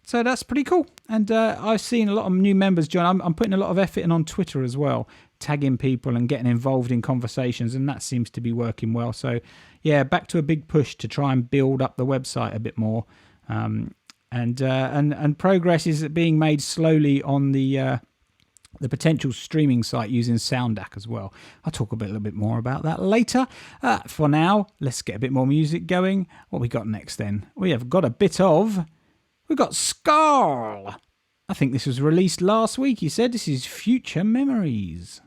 So that's pretty cool. And I've seen a lot of new members join. I'm putting a lot of effort in on Twitter as well, tagging people and getting involved in conversations, and that seems to be working well. So yeah, back to a big push to try and build up the website a bit more. And progress is being made slowly on the potential streaming site using SoundDAC as well. I'll talk a little bit more about that later. For now, let's get a bit more music going. What we got next then? We've got Scarl. I think this was released last week. He said this is Future Memories.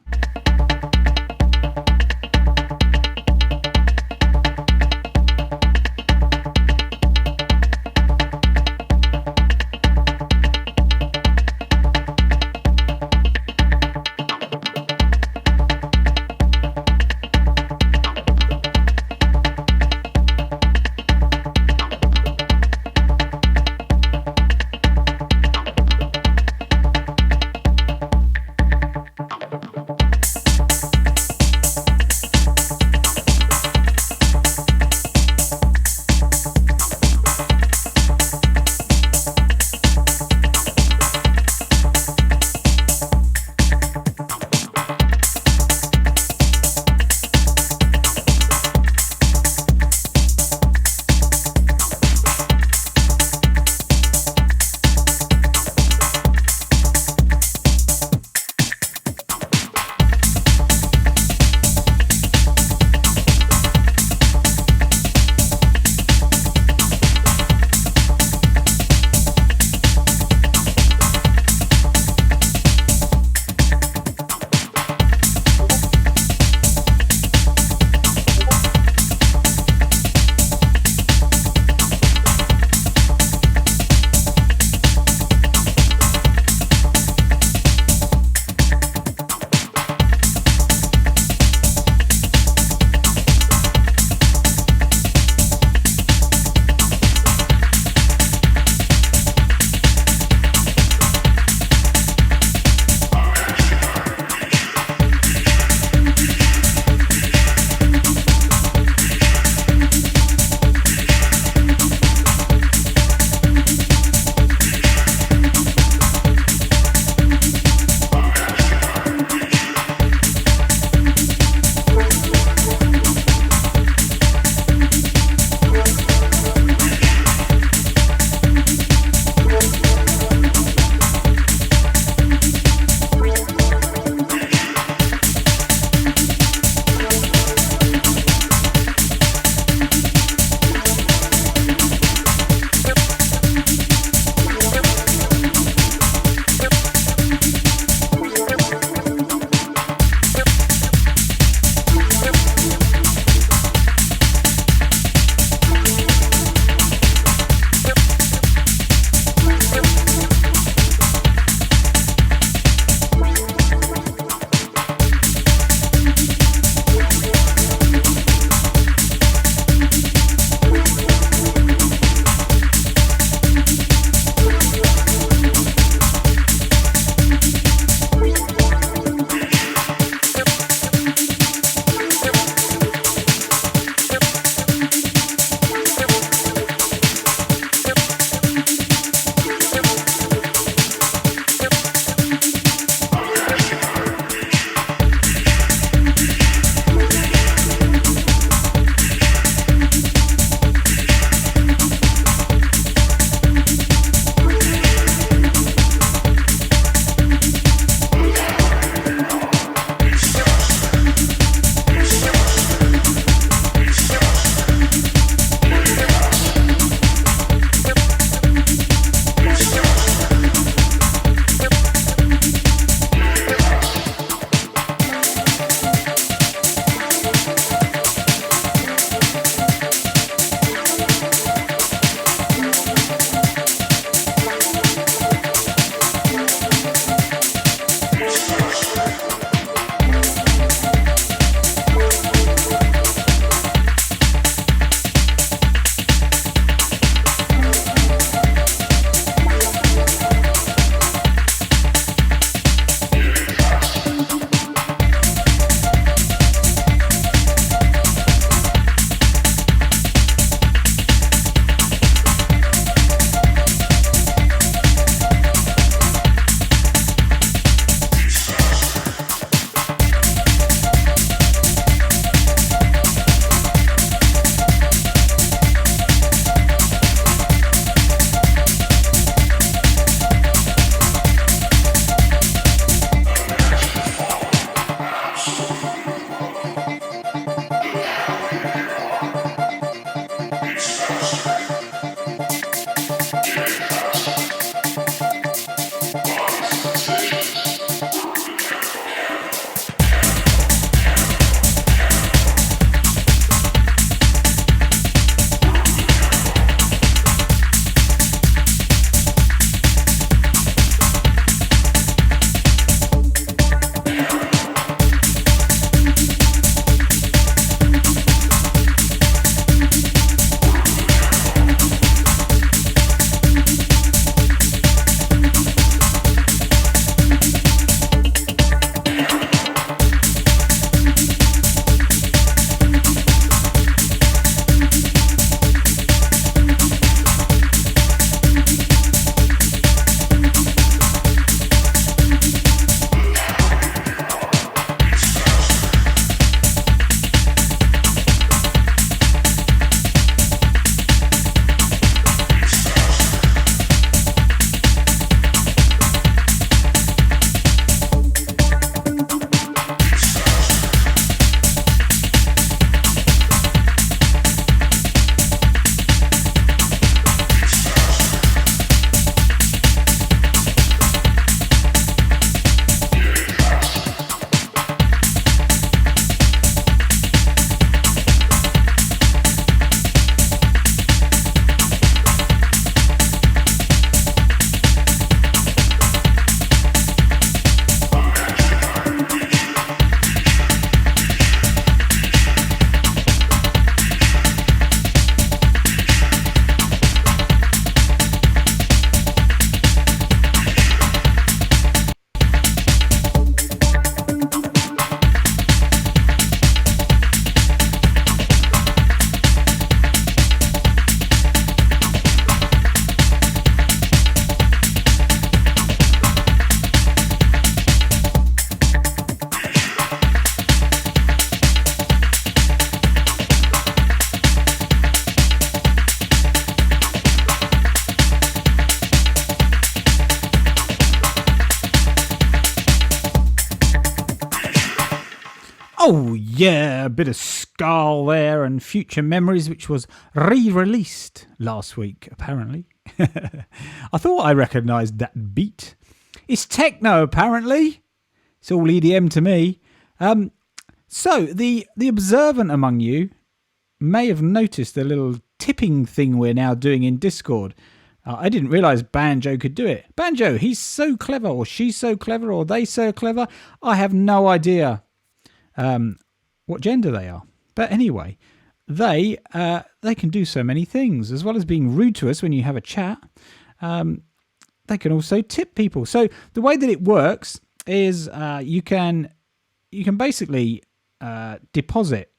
Oh, yeah, a bit of Skull there and Future Memories, which was re-released last week, apparently. I thought I recognised that beat. It's techno, apparently. It's all EDM to me. So, the observant among you may have noticed the little tipping thing we're now doing in Discord. I didn't realise Banjo could do it. Banjo, he's so clever, or she's so clever, or they so clever. I have no idea what gender they are. But anyway, they can do so many things. As well as being rude to us when you have a chat, they can also tip people. So the way that it works is you can basically deposit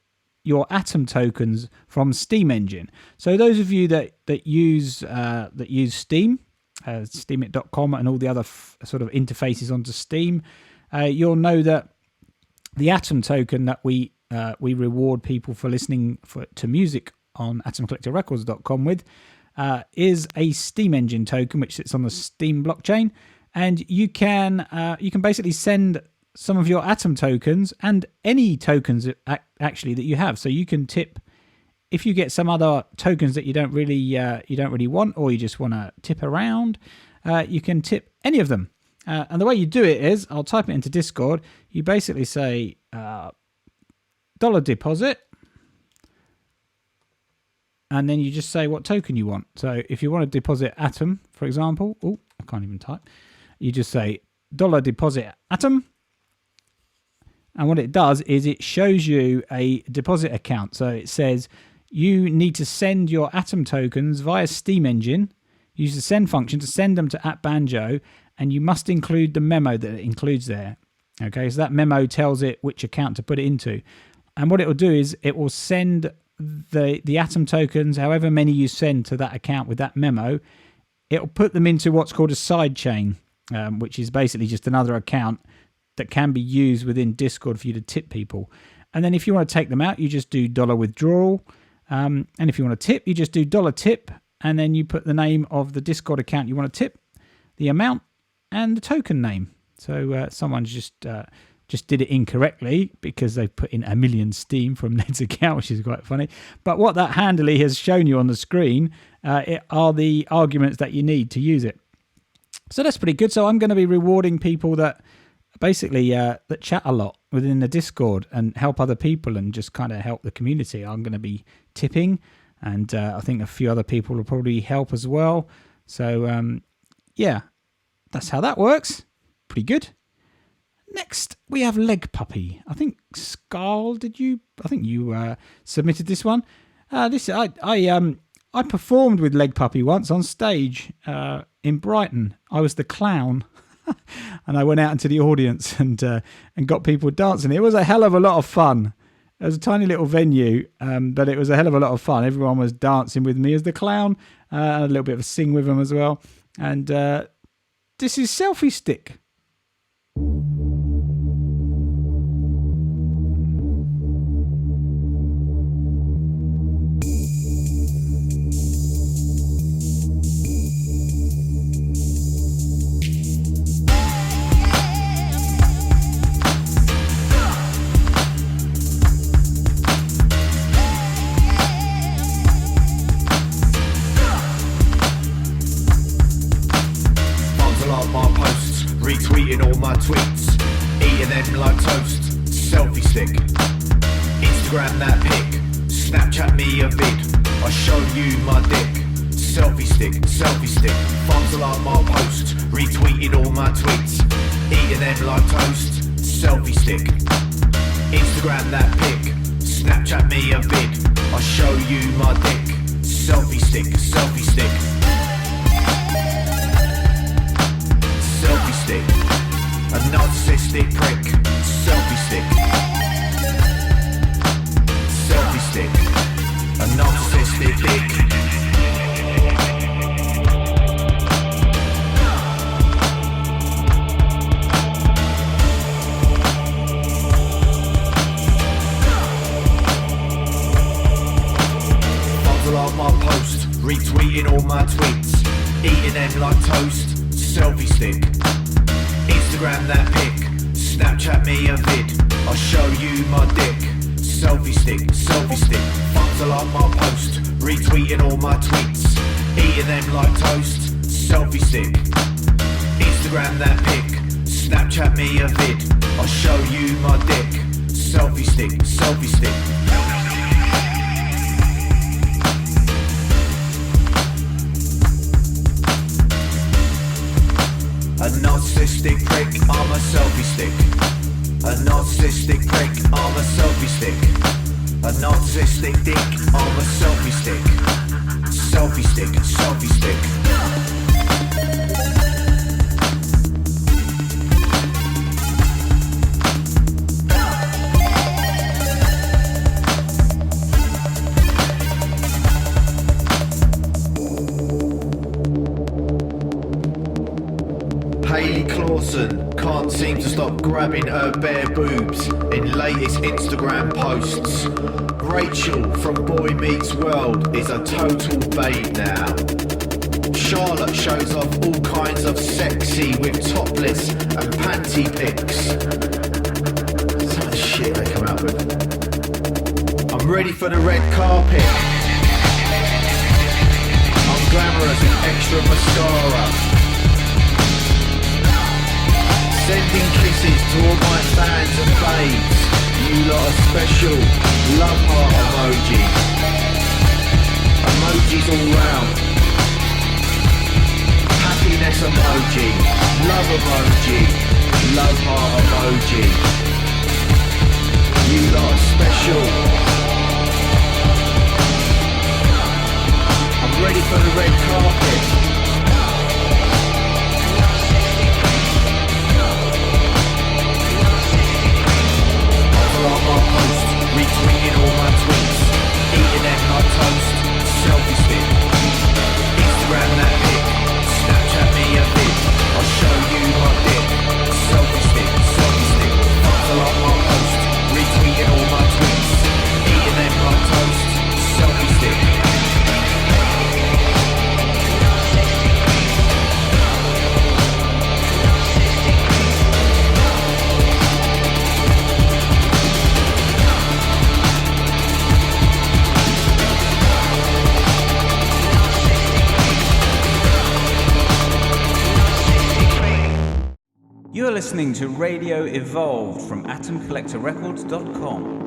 your Atom tokens from Steam Engine. So those of you that use Steam, steamit.com and all the other sort of interfaces onto Steam, you'll know that the Atom token that we reward people for listening to music on atomcollectorrecords.com with is a Steam Engine token which sits on the Steam blockchain, and you can basically send some of your Atom tokens and any tokens actually that you have. So you can tip if you get some other tokens that you don't really want, or you just want to tip around. You can tip any of them, and the way you do it is, I'll type it into Discord. You basically say dollar deposit, and then you just say what token you want. So if you want to deposit Atom, for example, I can't even type. You just say dollar deposit Atom. And what it does is it shows you a deposit account. So it says you need to send your Atom tokens via Steam Engine. Use the send function to send them to @Banjo, and you must include the memo that it includes there. Okay, so that memo tells it which account to put it into. And what it will do is it will send the Atom tokens, however many you send to that account with that memo, it will put them into what's called a side chain, which is basically just another account that can be used within Discord for you to tip people. And then if you want to take them out, you just do dollar withdrawal. And if you want to tip, you just do dollar tip, and then you put the name of the Discord account you want to tip, the amount, and the token name. So someone's just did it incorrectly because they put in 1,000,000 Steam from Ned's account, which is quite funny. But what that handily has shown you on the screen are the arguments that you need to use it. So that's pretty good. So I'm going to be rewarding people that basically that chat a lot within the Discord and help other people and just kind of help the community. I'm going to be tipping, and I think a few other people will probably help as well. So yeah, that's how that works. Pretty good. Next we have Leg Puppy. I think Scarl, I think you submitted this one. I performed with Leg Puppy once on stage in Brighton. I was the clown. And I went out into the audience and got people dancing. It was a hell of a lot of fun. It was a tiny little venue, but it was a hell of a lot of fun. Everyone was dancing with me as the clown, and a little bit of a sing with them as well. And this is Selfie Stick. Retweeting all my tweets, eating them like toast. Selfie stick, Instagram that pic, Snapchat me a vid, I show you my dick. Selfie stick, funds like my post, retweeting all my tweets, eating them like toast. Selfie stick, Instagram that pic, Snapchat me a vid, I show you my dick. Selfie stick. Selfie stick, a narcissistic prick. Selfie stick, a narcissistic dick. Bundle up my post, retweeting all my tweets, eating them like toast. Selfie stick, Instagram that pic, Snapchat me a vid, I'll show you my dick. Selfie stick, selfie stick. Funds are like my post. Retweeting all my tweets. Eating them like toast. Selfie stick. Instagram that pic. Snapchat me a vid. I'll show you my dick. Selfie stick, selfie stick. A narcissistic prick, I'm a selfie stick. A narcissistic prick, I'm a selfie stick. A narcissistic dick, I'm a selfie stick. Selfie stick, selfie stick. Can't seem to stop grabbing her bare boobs in latest Instagram posts. Rachel from Boy Meets World is a total babe now. Charlotte shows off all kinds of sexy with topless and panty pics. Some of the shit they come out with. I'm ready for the red carpet. I'm glamorous with extra mascara. Sending kisses to all my fans and babes. You lot are special. Love heart emoji. Emojis all round. Happiness emoji. Love emoji. Love heart emoji. You lot are special. I'm ready for the red carpet. On my post, retweeting all my tweets, eating them like toast, selfie stick, Instagram that pic, Snapchat me a vid, I'll show you my dick, selfie stick, follow on my post, retweeting all my tweets, eating them like toast, selfie stick. You're listening to Radio Evolved from AtomCollectorRecords.com.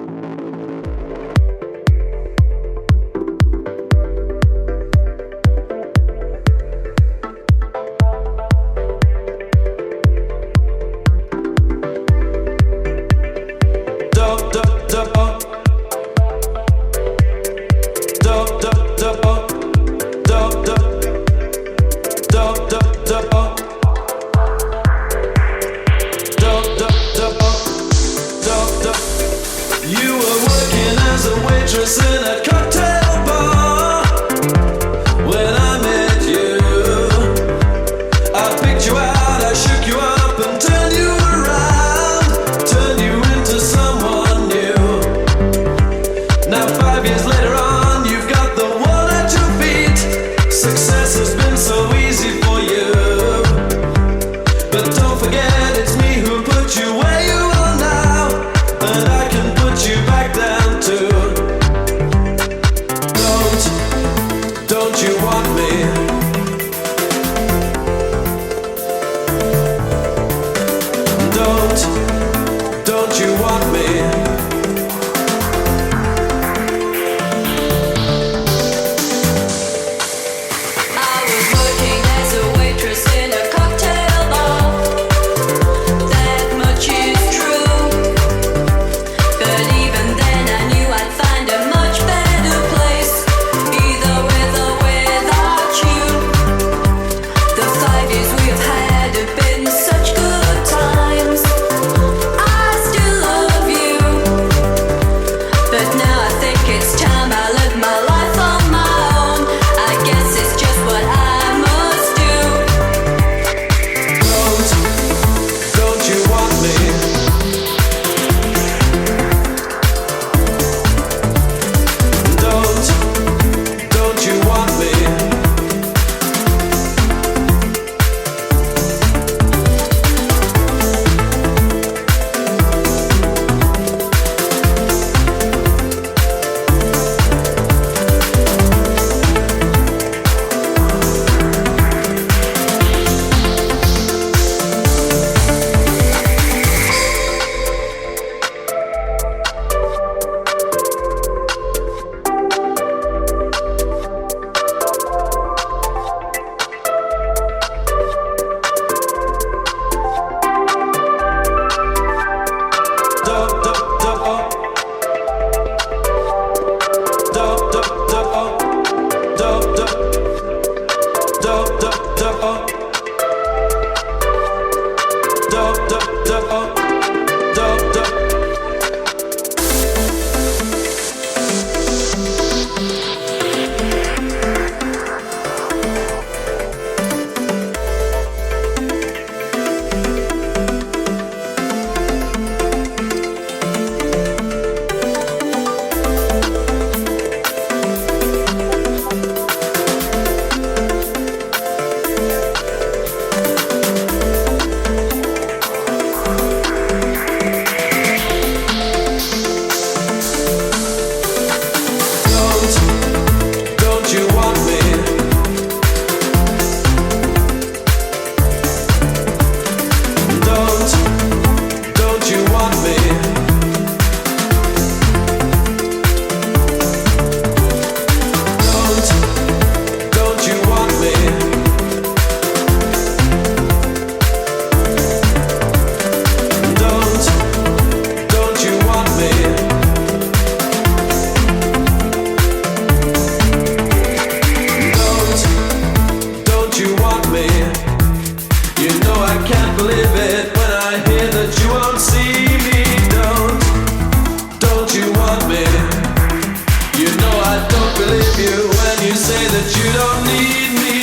don't believe you when you say that you don't need me.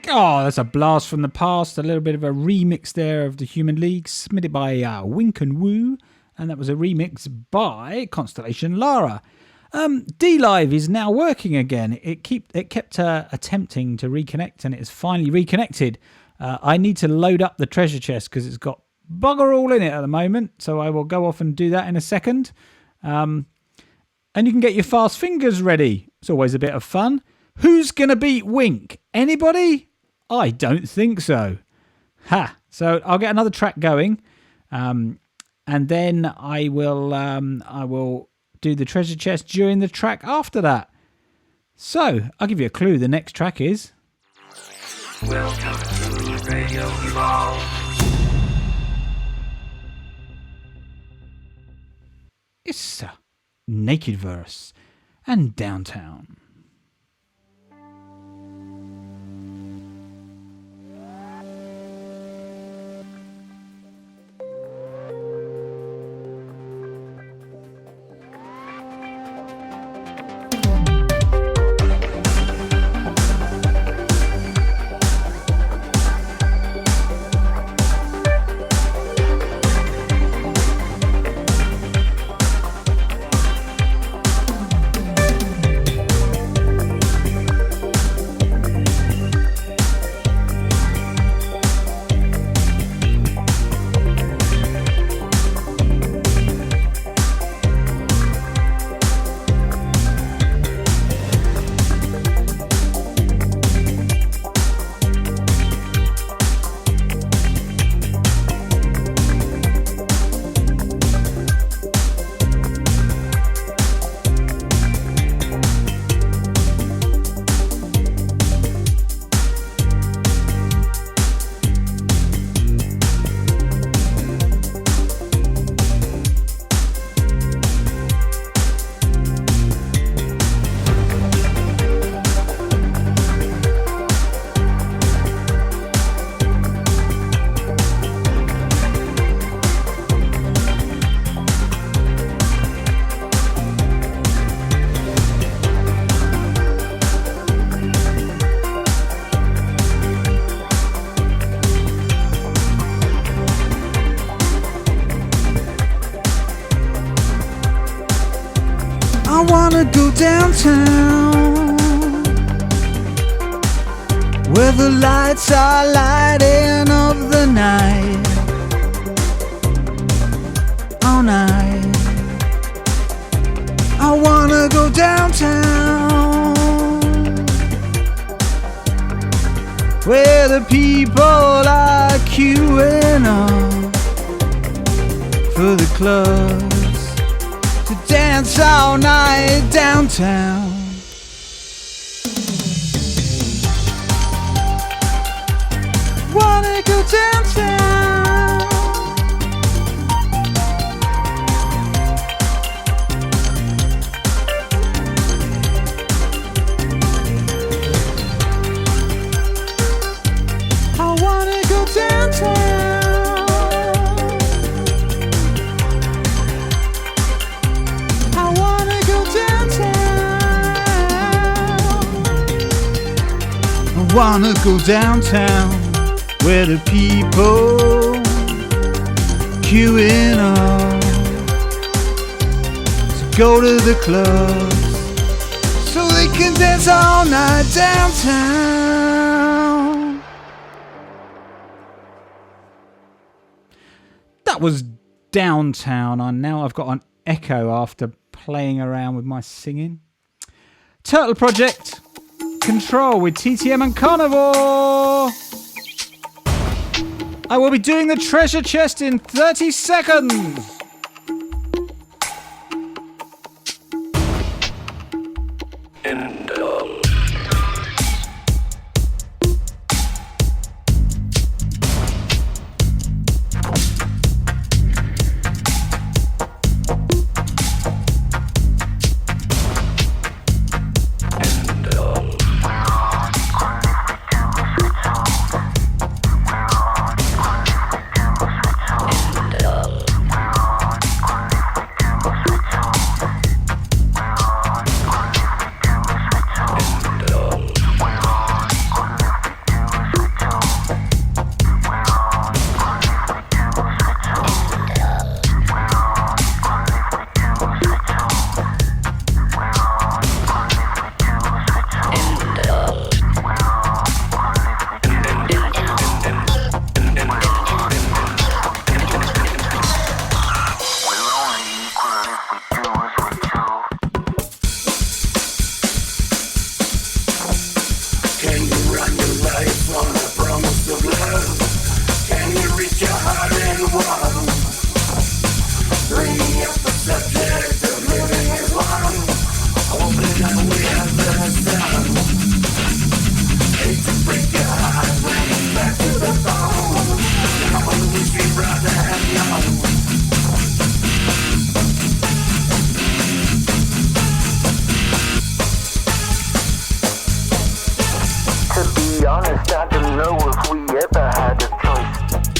Oh, that's a blast from the past. A little bit of a remix there of the Human League, submitted by Wink and Woo, and that was a remix by Constellation Lara. D-Live is now working again. It kept attempting to reconnect, and it has finally reconnected. I need to load up the treasure chest because it's got bugger all in it at the moment, so I will go off and do that in a second. And you can get your fast fingers ready. It's always a bit of fun. Who's going to beat Wink? Anybody? I don't think so. Ha! So I'll get another track going, and then I will do the treasure chest during the track after that. So I'll give you a clue. The next track is Welcome to Radio Evolve. it's Naked Verse and Downtown. I wanna go downtown, where the lights are lighting up the night, all night. I wanna go downtown, where the people are queuing up for the clubs to dance all night downtown. Wanna go downtown, I wanna go downtown, I wanna go downtown, I wanna go downtown, where the people queuing up to go to the clubs so they can dance all night downtown. That was Downtown. And now I've got an echo after playing around with my singing. Turtle Project, Control with TTM and Carnivore. I will be doing the treasure chest in 30 seconds. honest, I don't know if we ever had a choice.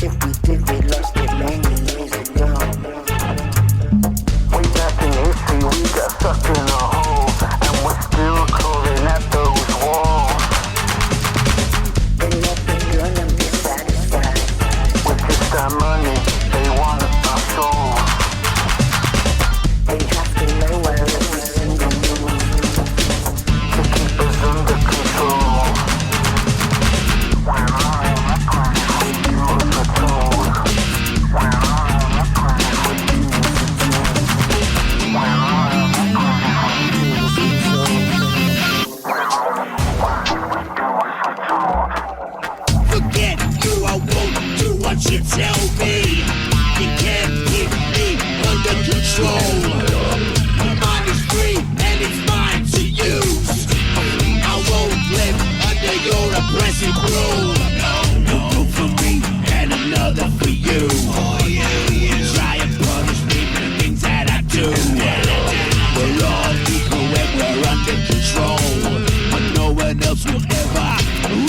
If we did, we lost it many years ago. Way back in history, we got stuck in a hole, and we're still crawling at those walls. They're never gonna be satisfied with just our money. They want our souls. They have to know every single move to keep us under control. When I record with you as a tool. When I record with you as a tool. When I record with you as a tool. Forget you, I won't do what you tell me. You can't keep me under control. My mind is free and it's mine to use. I won't live under your oppressive rule. No room for me and another for you. Try and punish me for the things that I do. We're all equal when we're under control, but no one else will ever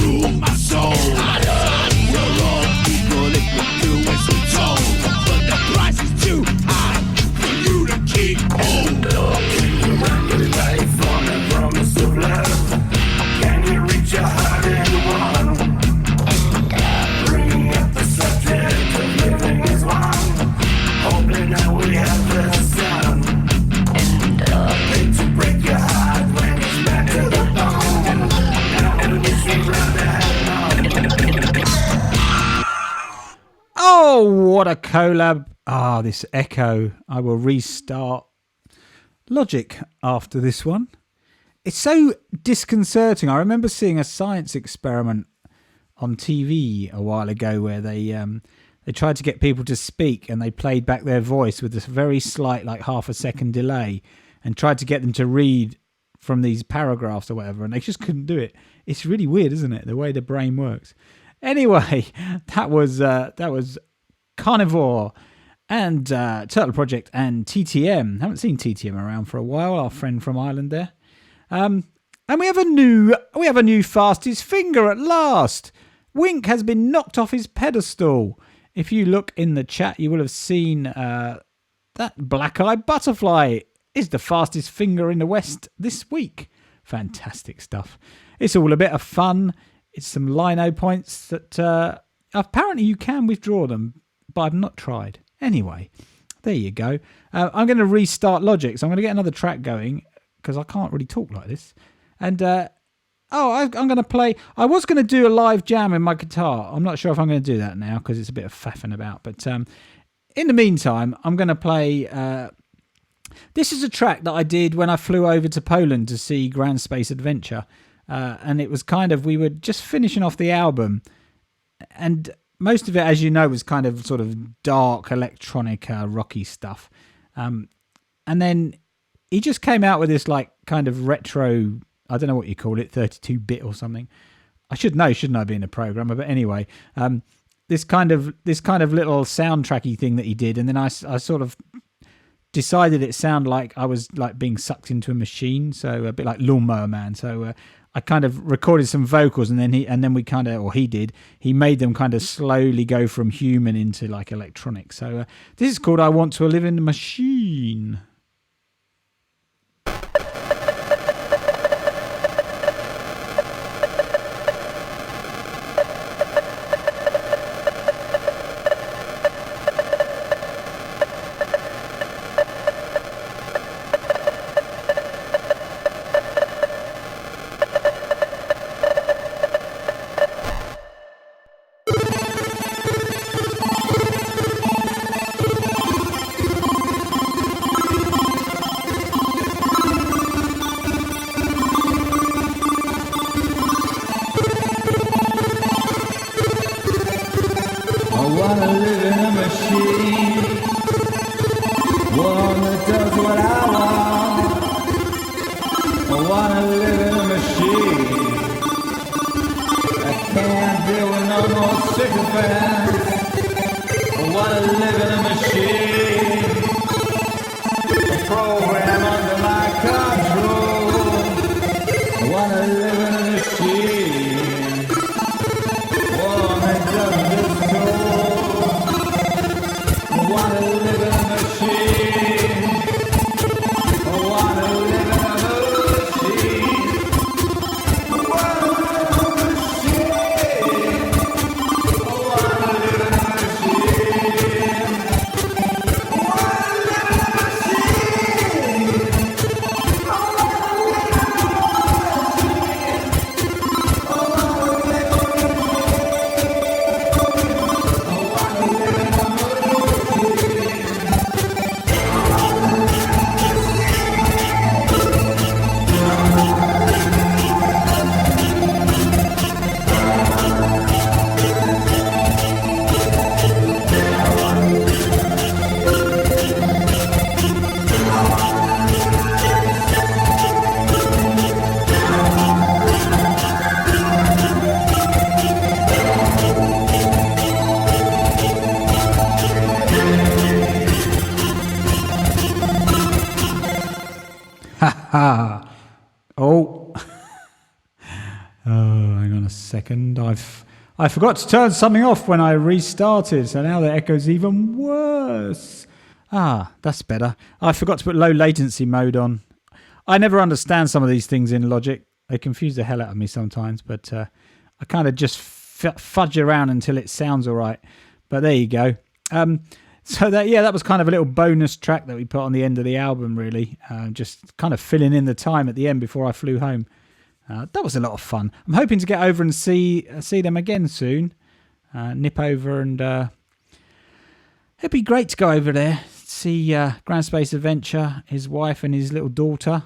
rule my soul. We're all equal if we do as we're told, but the price is too high for you to keep hold. Can you run your life on a promise of love? Can you reach your heart and one? Bringing up the subject of living is one, hoping that we have the sun. Hate to break your heart when it's back to the bone, and wish you'd rather have none. Oh, what a collab. Ah, this echo. I will restart Logic after this one. It's so disconcerting. I remember seeing a science experiment on TV a while ago where they tried to get people to speak, and they played back their voice with this very slight, like half a second delay, and tried to get them to read from these paragraphs or whatever, and they just couldn't do it. It's really weird, isn't it, the way the brain works? Anyway, that was Carnivore and Turtle Project and TTM. Haven't seen TTM around for a while. Our friend from Ireland there. And we have a new fastest finger at last. Wink has been knocked off his pedestal. If you look in the chat, you will have seen that Black-Eyed Butterfly is the fastest finger in the West this week. Fantastic stuff. It's all a bit of fun. It's some lino points that apparently you can withdraw them, but I've not tried. Anyway, there you go. I'm going to restart Logic, so I'm going to get another track going because I can't really talk like this. And I'm going to play. I was going to do a live jam in my guitar. I'm not sure if I'm going to do that now because it's a bit of faffing about. But in the meantime, I'm going to play. This is a track that I did when I flew over to Poland to see Grand Space Adventure. And it was kind of, we were just finishing off the album, and most of it, as you know, was kind of sort of dark electronic rocky stuff. And then he just came out with this like kind of retro, I don't know what you call it, 32-bit or something. I should know, shouldn't I, being a programmer? But anyway, this kind of little soundtracky thing that he did, and then I sort of decided it sounded like I was like being sucked into a machine, so a bit like Lawnmower Man. So I kind of recorded some vocals, and then he made them kind of slowly go from human into like electronic. So this is called I Want to Live in the Machine. Oh. Hang on a second. I forgot to turn something off when I restarted, so now the echo's even worse. That's better. I forgot to put low latency mode on. I never understand some of these things in Logic. They confuse the hell out of me sometimes, but I kind of just fudge around until it sounds all right. But there you go. So that was kind of a little bonus track that we put on the end of the album, really. Just kind of filling in the time at the end before I flew home. That was a lot of fun. I'm hoping to get over and see them again soon. Nip over and it'd be great to go over there, see Grand Space Adventure, his wife and his little daughter.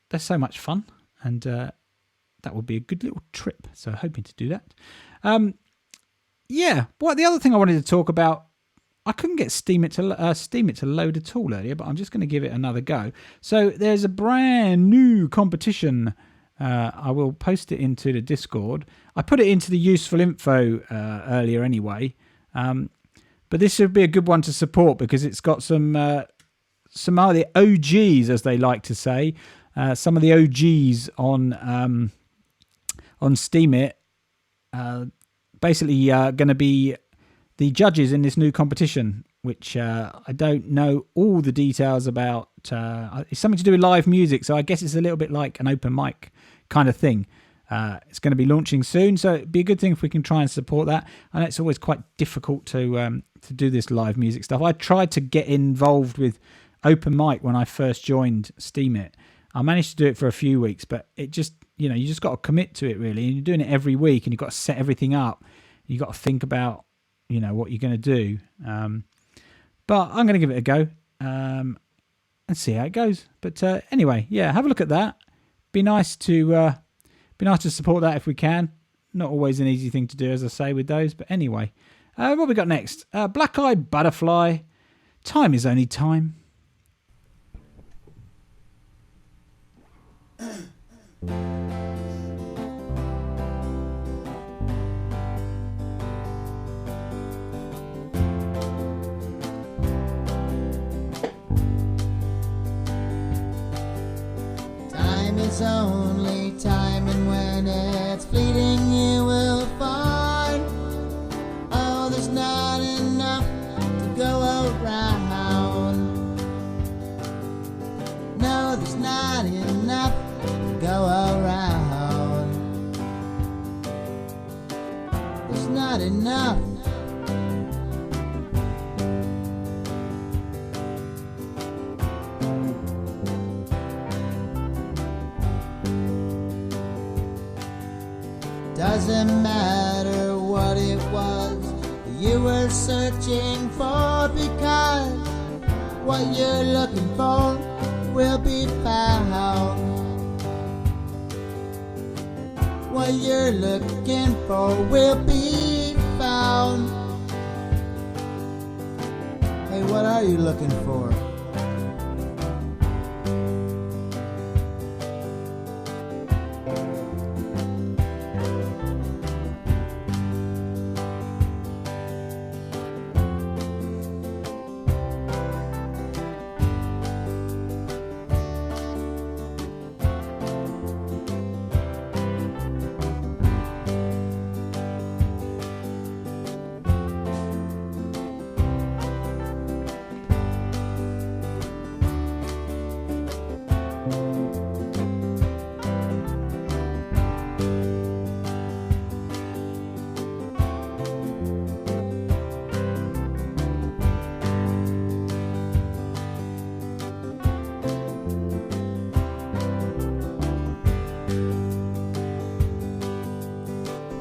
They're so much fun, and that would be a good little trip. So hoping to do that. The other thing I wanted to talk about, I couldn't get Steam it to load at all earlier, but I'm just going to give it another go. So there's a brand new competition. I will post it into the Discord. I put it into the useful info earlier anyway. But this would be a good one to support because it's got some of the OGs, as they like to say. Some of the OGs on Steam it. Basically going to be the judges in this new competition, which I don't know all the details about. It's something to do with live music, so I guess it's a little bit like an open mic kind of thing. It's going to be launching soon, so it'd be a good thing if we can try and support that. I know it's always quite difficult to do this live music stuff. I tried to get involved with open mic when I first joined Steam it. I managed to do it for a few weeks, but it just, you just got to commit to it really. And you're doing it every week, and you've got to set everything up. You've got to think about, what you're going to do. But I'm going to give it a go and see how it goes. But anyway, have a look at that. Be nice to support that if we can. Not always an easy thing to do, as I say, with those. But anyway, what we got next? Black Eyed Butterfly. Time is only time. Time is only time, and when it's fleeting you will find, oh, there's not enough to go around. No, there's not enough to go around. There's not enough. Doesn't matter what it was that you were searching for, because what you're looking for will be found. What you're looking for will be found. Hey, what are you looking for?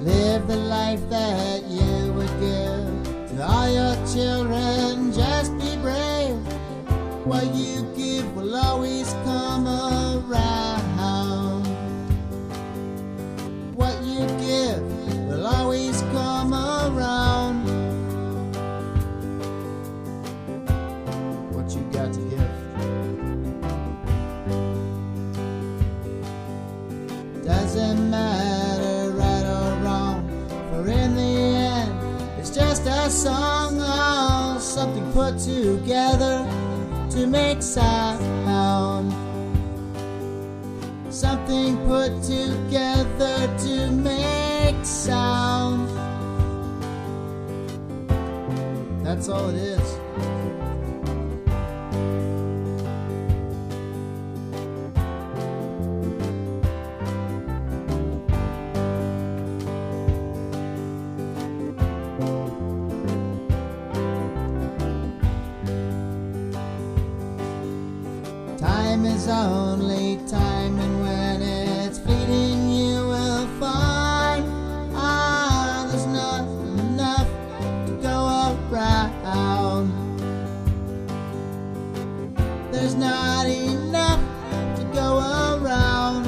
Live the life that you would give to all your children. Just be brave. What you give will always come around. What you give will always come around. What you got to give doesn't matter right or wrong, for in the end it's just a song, oh, something put together to make sound. something put together to make sound. That's all it is. Time is only time, and when it's fleeting you will find there's not enough to go around. There's not enough to go around.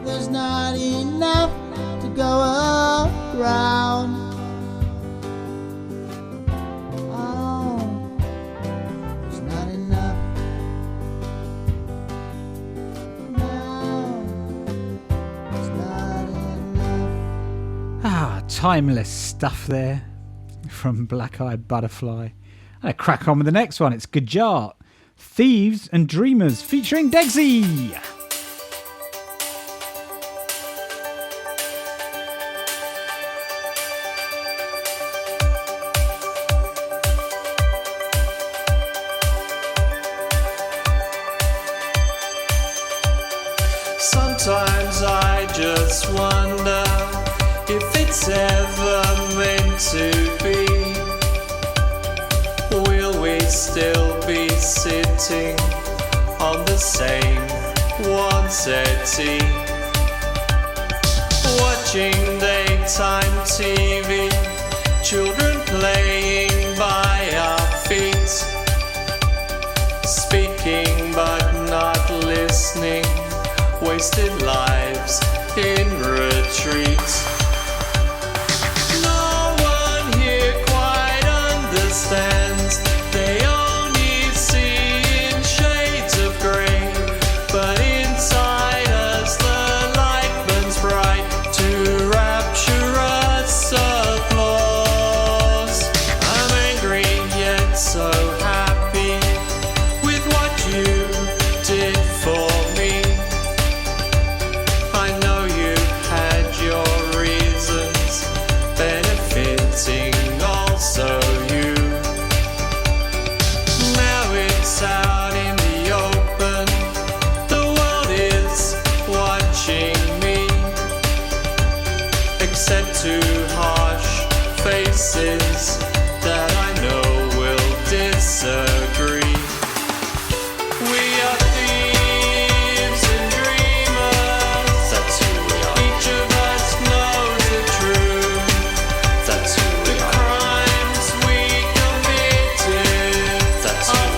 There's not enough to go around. Timeless stuff there from Black Eyed Butterfly. I crack on with the next one. It's Gajart, Thieves and Dreamers featuring Degsy. Sometimes I just wonder if it's ever meant to be. Will we still be sitting on the same one settee, watching daytime TV, children playing by our feet, speaking but not listening, wasted lives in retreat. They only see in shades of grey, but inside us the light burns bright to rapturous applause. I'm angry yet so happy with what you did for me. I know you had your reasons, benefiting also you. Out in the open, the world is watching me, except two harsh faces that I know will disagree. We are thieves and dreamers, that's who we are. Each of us knows the truth, that's who we are. The crimes we committed, that's who we are.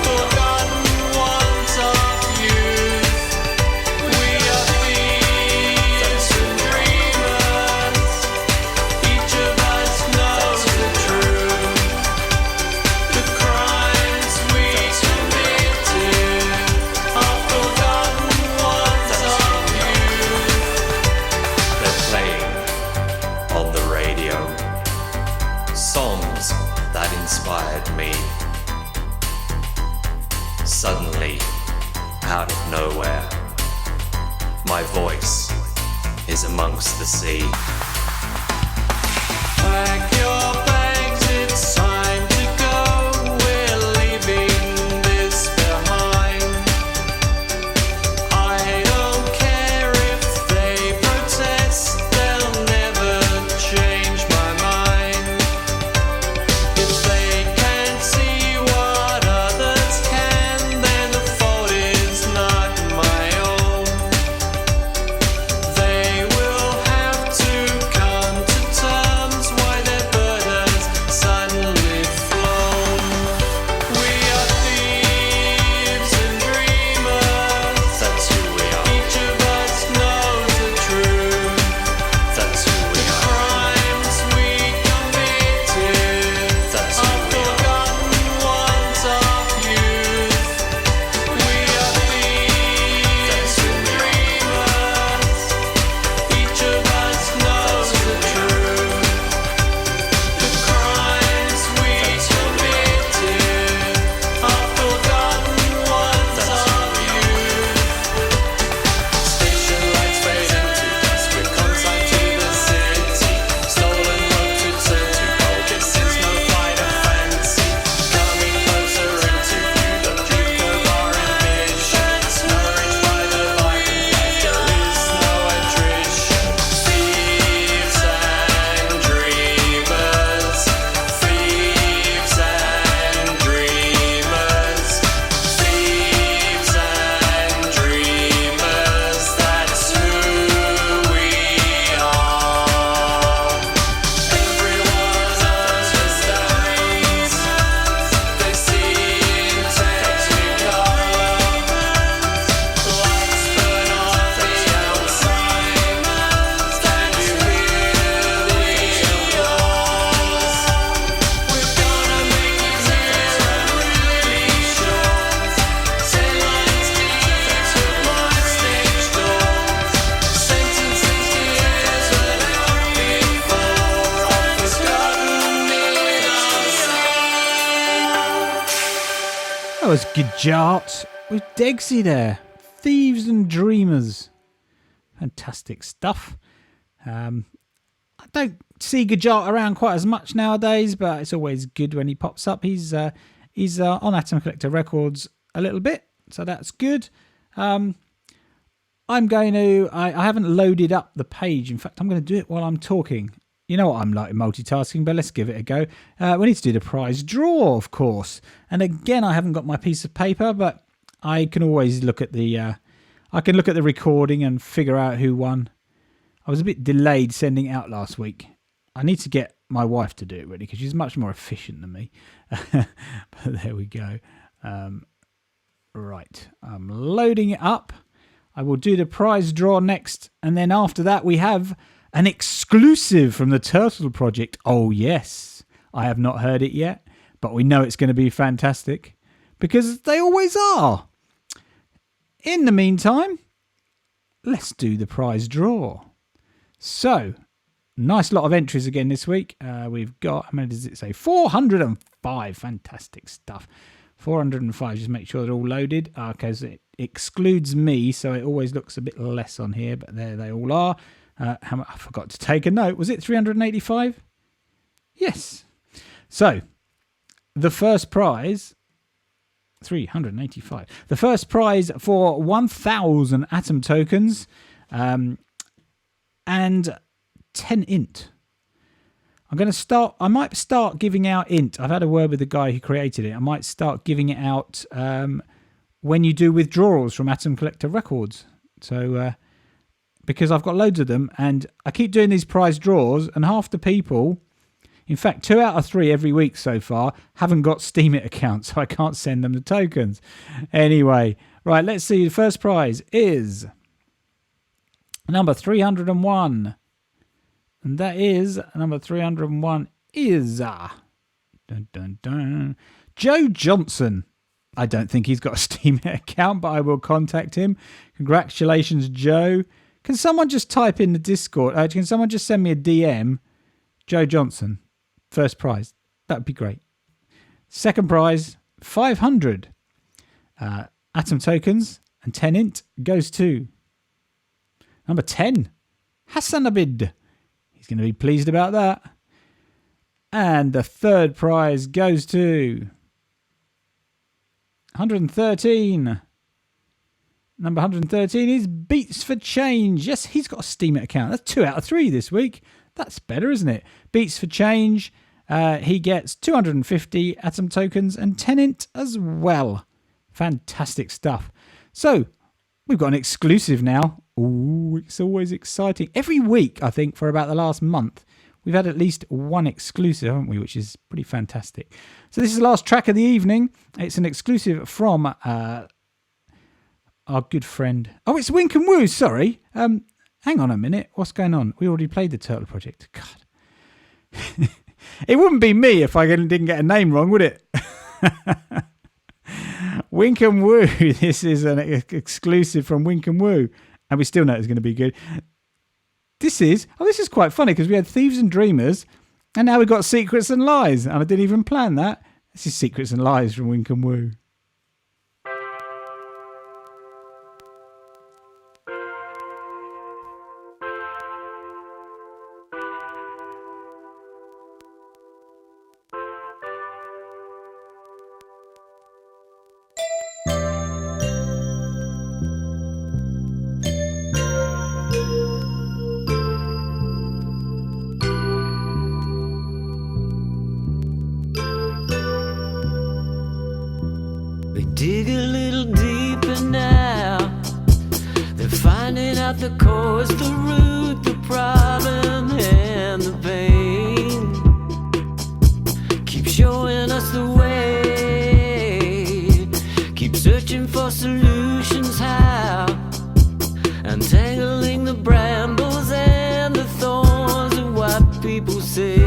Inspired me. Suddenly, out of nowhere, my voice is amongst the sea. Pack your bags, it's time to go. We're leaving this behind. I don't care if they protest, they'll never change my mind. If they can't see what others can, then the fault is not my own. They will have to was Gajart with Degsy there. Thieves and Dreamers. Fantastic stuff. I don't see Gajart around quite as much nowadays, but it's always good when he pops up. He's on Atom Collector Records a little bit, so that's good. I haven't loaded up the page. In fact, I'm going to do it while I'm talking. You know what I'm like multitasking, but let's give it a go. We need to do the prize draw, of course. And again, I haven't got my piece of paper, but I can always look at the recording and figure out who won. I was a bit delayed sending it out last week. I need to get my wife to do it really because she's much more efficient than me. But there we go. Right, I'm loading it up. I will do the prize draw next, and then after that we have an exclusive from the Turtle Project. Oh yes, I have not heard it yet, but we know it's going to be fantastic because they always are. In the meantime, let's do the prize draw. So, nice lot of entries again this week. We've got, how many does it say? 405. Fantastic stuff. 405. Just make sure they're all loaded because it excludes me, so it always looks a bit less on here, but there they all are. I forgot to take a note. Was it 385? Yes. So, the first prize, 385. The first prize for 1,000 Atom tokens and 10 int. I might start giving out int. I've had a word with the guy who created it. I might start giving it out when you do withdrawals from Atom Collector Records. So, because I've got loads of them and I keep doing these prize draws and half the people, in fact 2 out of 3 every week so far, haven't got Steemit accounts, so I can't send them the tokens. Anyway, right, let's see. The first prize is number 301. And that is, number 301 is Joe Johnson. I don't think he's got a Steemit account, but I will contact him. Congratulations, Joe. Can someone just type in the Discord? Can someone just send me a DM? Joe Johnson. First prize. That would be great. Second prize, 500 Atom tokens and 10 int goes to number 10, Hassan Abid. He's going to be pleased about that. And the third prize goes to 113. Number 113 is Beats for Change. Yes, he's got a Steemit account. That's 2 out of 3 this week. That's better, isn't it? Beats for Change. He gets 250 Atom tokens and 10 int as well. Fantastic stuff. So, we've got an exclusive now. Ooh, it's always exciting. Every week, I think, for about the last month, we've had at least one exclusive, haven't we? Which is pretty fantastic. So this is the last track of the evening. It's an exclusive from our good friend. Oh, it's Wink and Woo, sorry. Hang on a minute. What's going on? We already played the Turtle Project. God. It wouldn't be me if I didn't get a name wrong, would it? Wink and Woo. This is an exclusive from Wink and Woo. And we still know it's going to be good. This is quite funny because we had Thieves and Dreamers and now we've got Secrets and Lies. And I didn't even plan that. This is Secrets and Lies from Wink and Woo. Dig a little deeper now. They're finding out the cause, the root, the problem, and the pain. Keep showing us the way. Keep searching for solutions, how? Untangling the brambles and the thorns of what people say.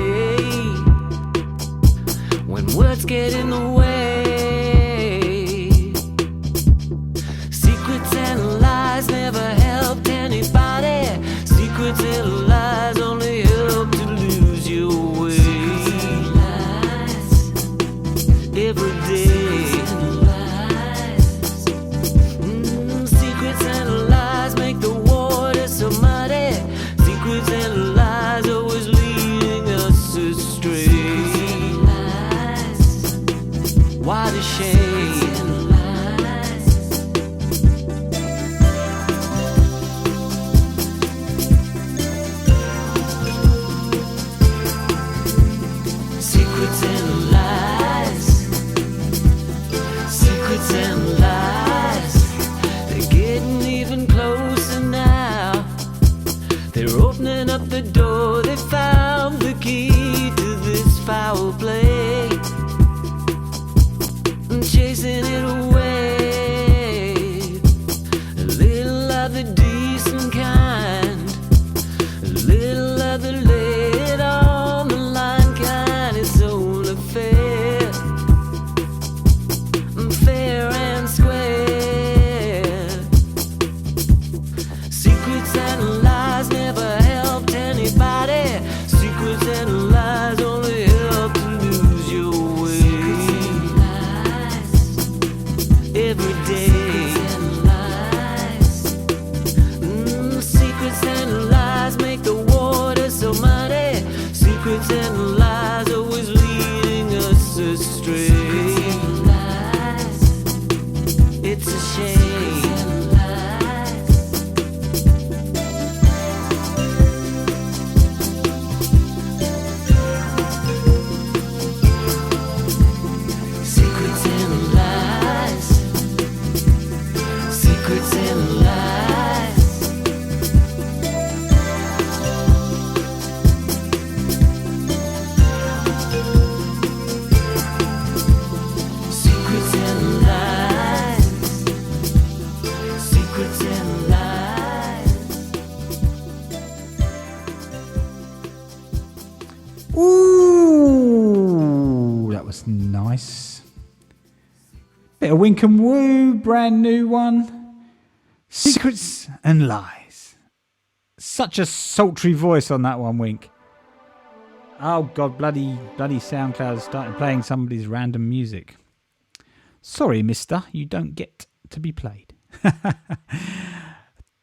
When words get in the way, never helped anybody. Secrets and lies only help to lose your way. Every day every day. Secrets and lies make the water so muddy. Secrets and lies always leading us astray. It's a shame. Secrets and lies. Secrets and lies. Secrets and lies. Secrets and lies. Ooh, that was nice. Bit of Wink and Woo, brand new one. Secrets and Lies. Such a sultry voice on that one, Wink. Oh God, bloody SoundCloud started playing somebody's random music. Sorry, mister, you don't get to be played.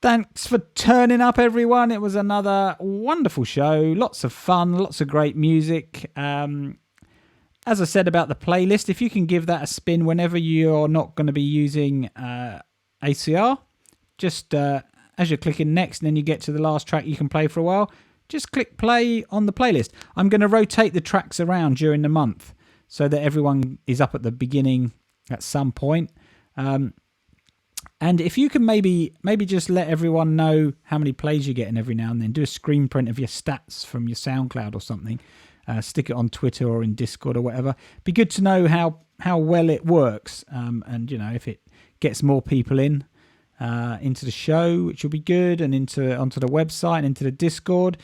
Thanks for turning up, everyone. It was another wonderful show. Lots of fun, lots of great music. As I said about the playlist, if you can give that a spin whenever you're not going to be using ACR, just as you're clicking next and then you get to the last track you can play for a while, just click play on the playlist. I'm going to rotate the tracks around during the month so that everyone is up at the beginning at some point. And if you can maybe just let everyone know how many plays you're getting every now and then, do a screen print of your stats from your SoundCloud or something, stick it on Twitter or in Discord or whatever. Be good to know how well it works, and you know, if it gets more people in into the show, which will be good, and onto the website and into the Discord.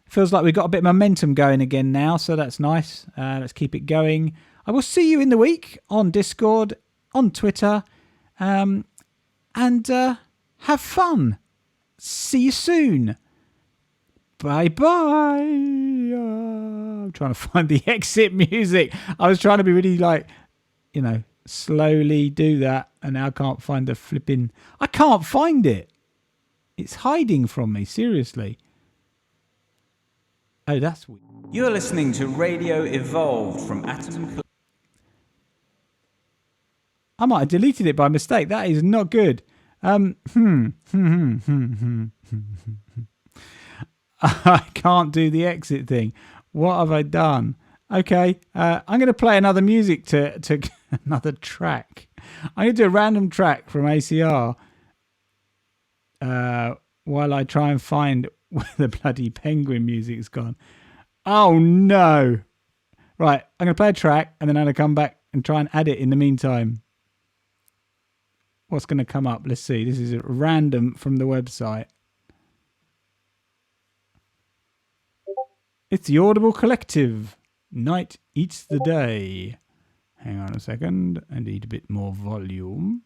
Feels like we've got a bit of momentum going again now, so that's nice. Let's keep it going. I will see you in the week on Discord, on Twitter, and have fun. See you soon. Bye-bye. I'm trying to find the exit music. I was trying to be really slowly do that, and now I can't find the flipping... I can't find it. It's hiding from me, seriously. Oh, that's weird. You're listening to Radio Evolved from Atom. I might have deleted it by mistake. That is not good. I can't do the exit thing. What have I done? Okay, I'm going to play another music to another track. I'm going to do a random track from ACR while I try and find where the bloody penguin music's gone. Oh no! Right, I'm going to play a track and then I'm going to come back and try and add it in the meantime. What's going to come up? Let's see. This is random from the website. It's the Audible Collective. Night eats the day. Hang on a second. I need a bit more volume.